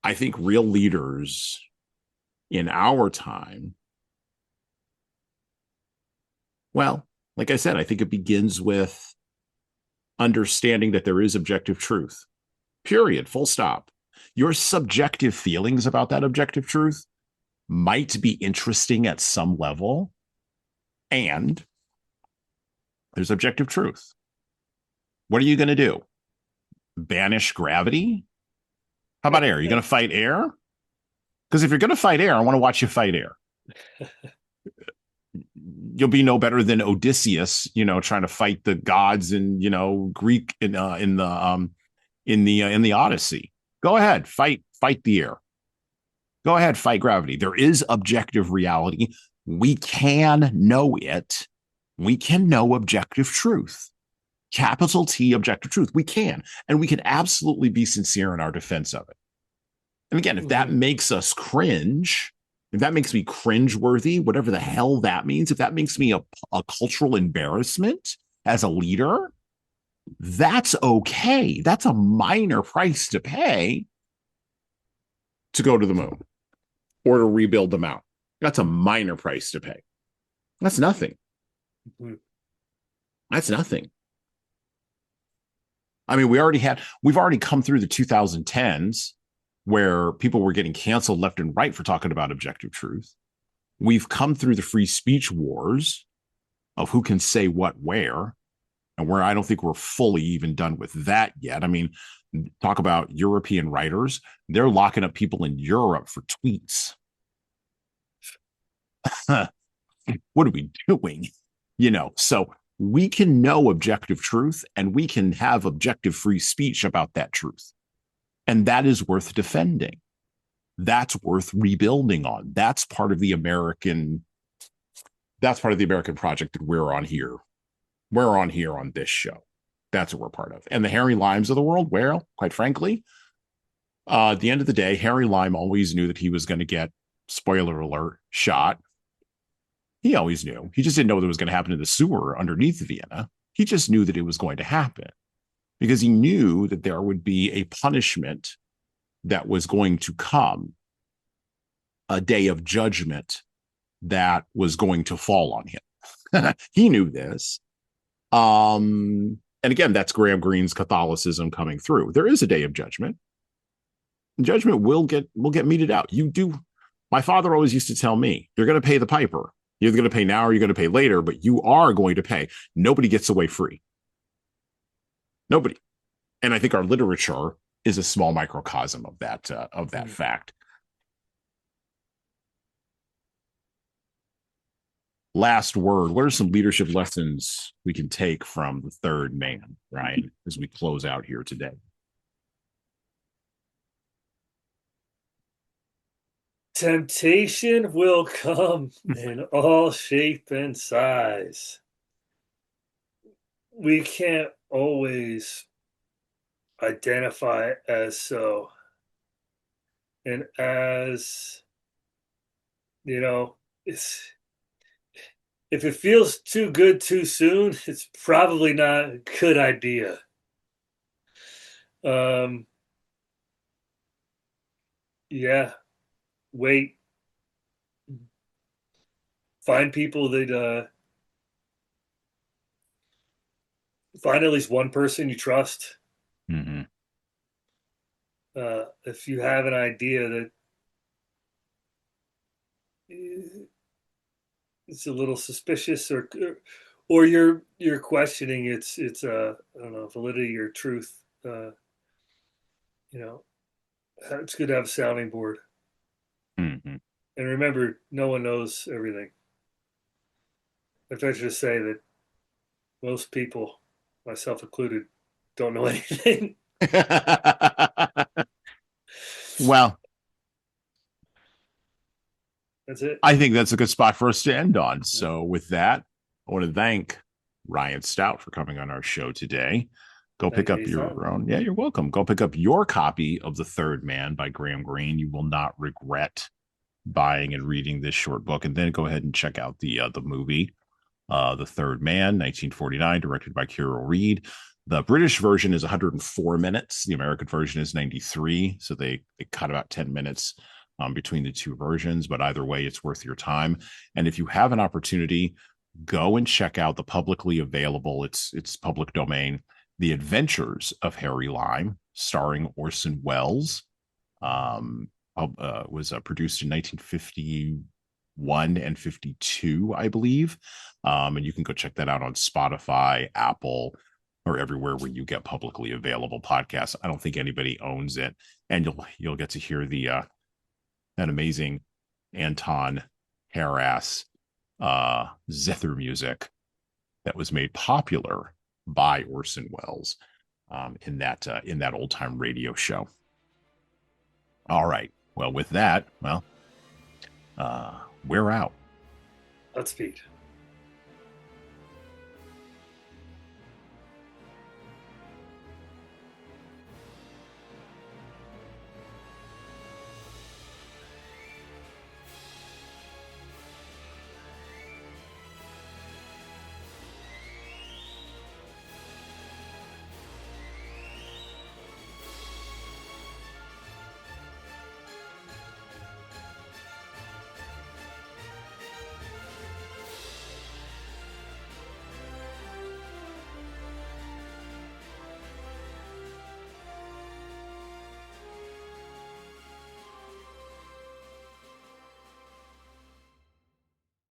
I think real leaders in our time, well, like I said, I think it begins with understanding that there is objective truth, period, full stop. Your subjective feelings about that objective truth might be interesting at some level, and there's objective truth. What are you going to do? Banish gravity? How about air? You're going to fight air? Because if you're going to fight air, I want to watch you fight air. You'll be no better than Odysseus, trying to fight the gods in, Greek in the Odyssey. Go ahead, fight the air. Go ahead, fight gravity. There is objective reality. We can know it. We can know objective truth. Capital T, objective truth. We can. And we can absolutely be sincere in our defense of it. And again, if that makes us cringe, if that makes me cringe-worthy, whatever the hell that means, if that makes me a cultural embarrassment as a leader, that's okay. That's a minor price to pay to go to the moon or to rebuild the mountain. That's a minor price to pay. That's nothing. That's nothing. I mean, we've already come through the 2010s where people were getting canceled left and right for talking about objective truth. We've come through the free speech wars of who can say what where, and where I don't think we're fully even done with that yet. I mean, talk about European writers. They're locking up people in Europe for tweets. What are we doing? So we can know objective truth and we can have objective free speech about that truth. And that is worth defending. That's worth rebuilding on. That's part of the American project that we're on here. We're on here on this show. That's what we're part of. And the Harry Limes of the world, well, quite frankly, at the end of the day, Harry Lime always knew that he was going to get, spoiler alert, shot. He always knew. He just didn't know what was going to happen in the sewer underneath Vienna. He just knew that it was going to happen because he knew that there would be a punishment that was going to come, a day of judgment that was going to fall on him. He knew this. And again, that's Graham Greene's Catholicism coming through. There is a day of judgment. Judgment will get meted out. You do. My father always used to tell me, you're going to pay the piper. You're going to pay now or you're going to pay later, but you are going to pay. Nobody gets away free. Nobody. And I think our literature is a small microcosm of that fact. Last word. What are some leadership lessons we can take from the third man, Ryan, as we close out here today? Temptation will come in all shape and size. We can't always identify as so. And as, if it feels too good too soon, it's probably not a good idea. Wait. Find people that find at least one person you trust. Mm-hmm. If you have an idea that it's a little suspicious, or you're questioning its I don't know, validity or truth, it's good to have a sounding board. Mm-hmm. And remember, no one knows everything. I'd venture to say that most people, myself included, don't know anything. Well, that's it. I think that's a good spot for us to end on. So with that, I want to thank Ryan Stout for coming on our show today. Go pick up your own. Yeah, you're welcome. Go pick up your copy of The Third Man by Graham Greene. You will not regret buying and reading this short book. And then go ahead and check out the movie, The Third Man, 1949, directed by Carol Reed. The British version is 104 minutes. The American version is 93. So they cut about 10 minutes between the two versions. But either way, it's worth your time. And if you have an opportunity, go and check out the publicly available, it's public domain, The Adventures of Harry Lime, starring Orson Welles. Was produced in 1951 and 52, I believe. And you can go check that out on Spotify, Apple, or everywhere where you get publicly available podcasts. I don't think anybody owns it. And you'll get to hear that amazing Anton Harass zither music that was made popular by Orson Welles in that old time radio show. All right. Well, with that, we're out. Godspeed.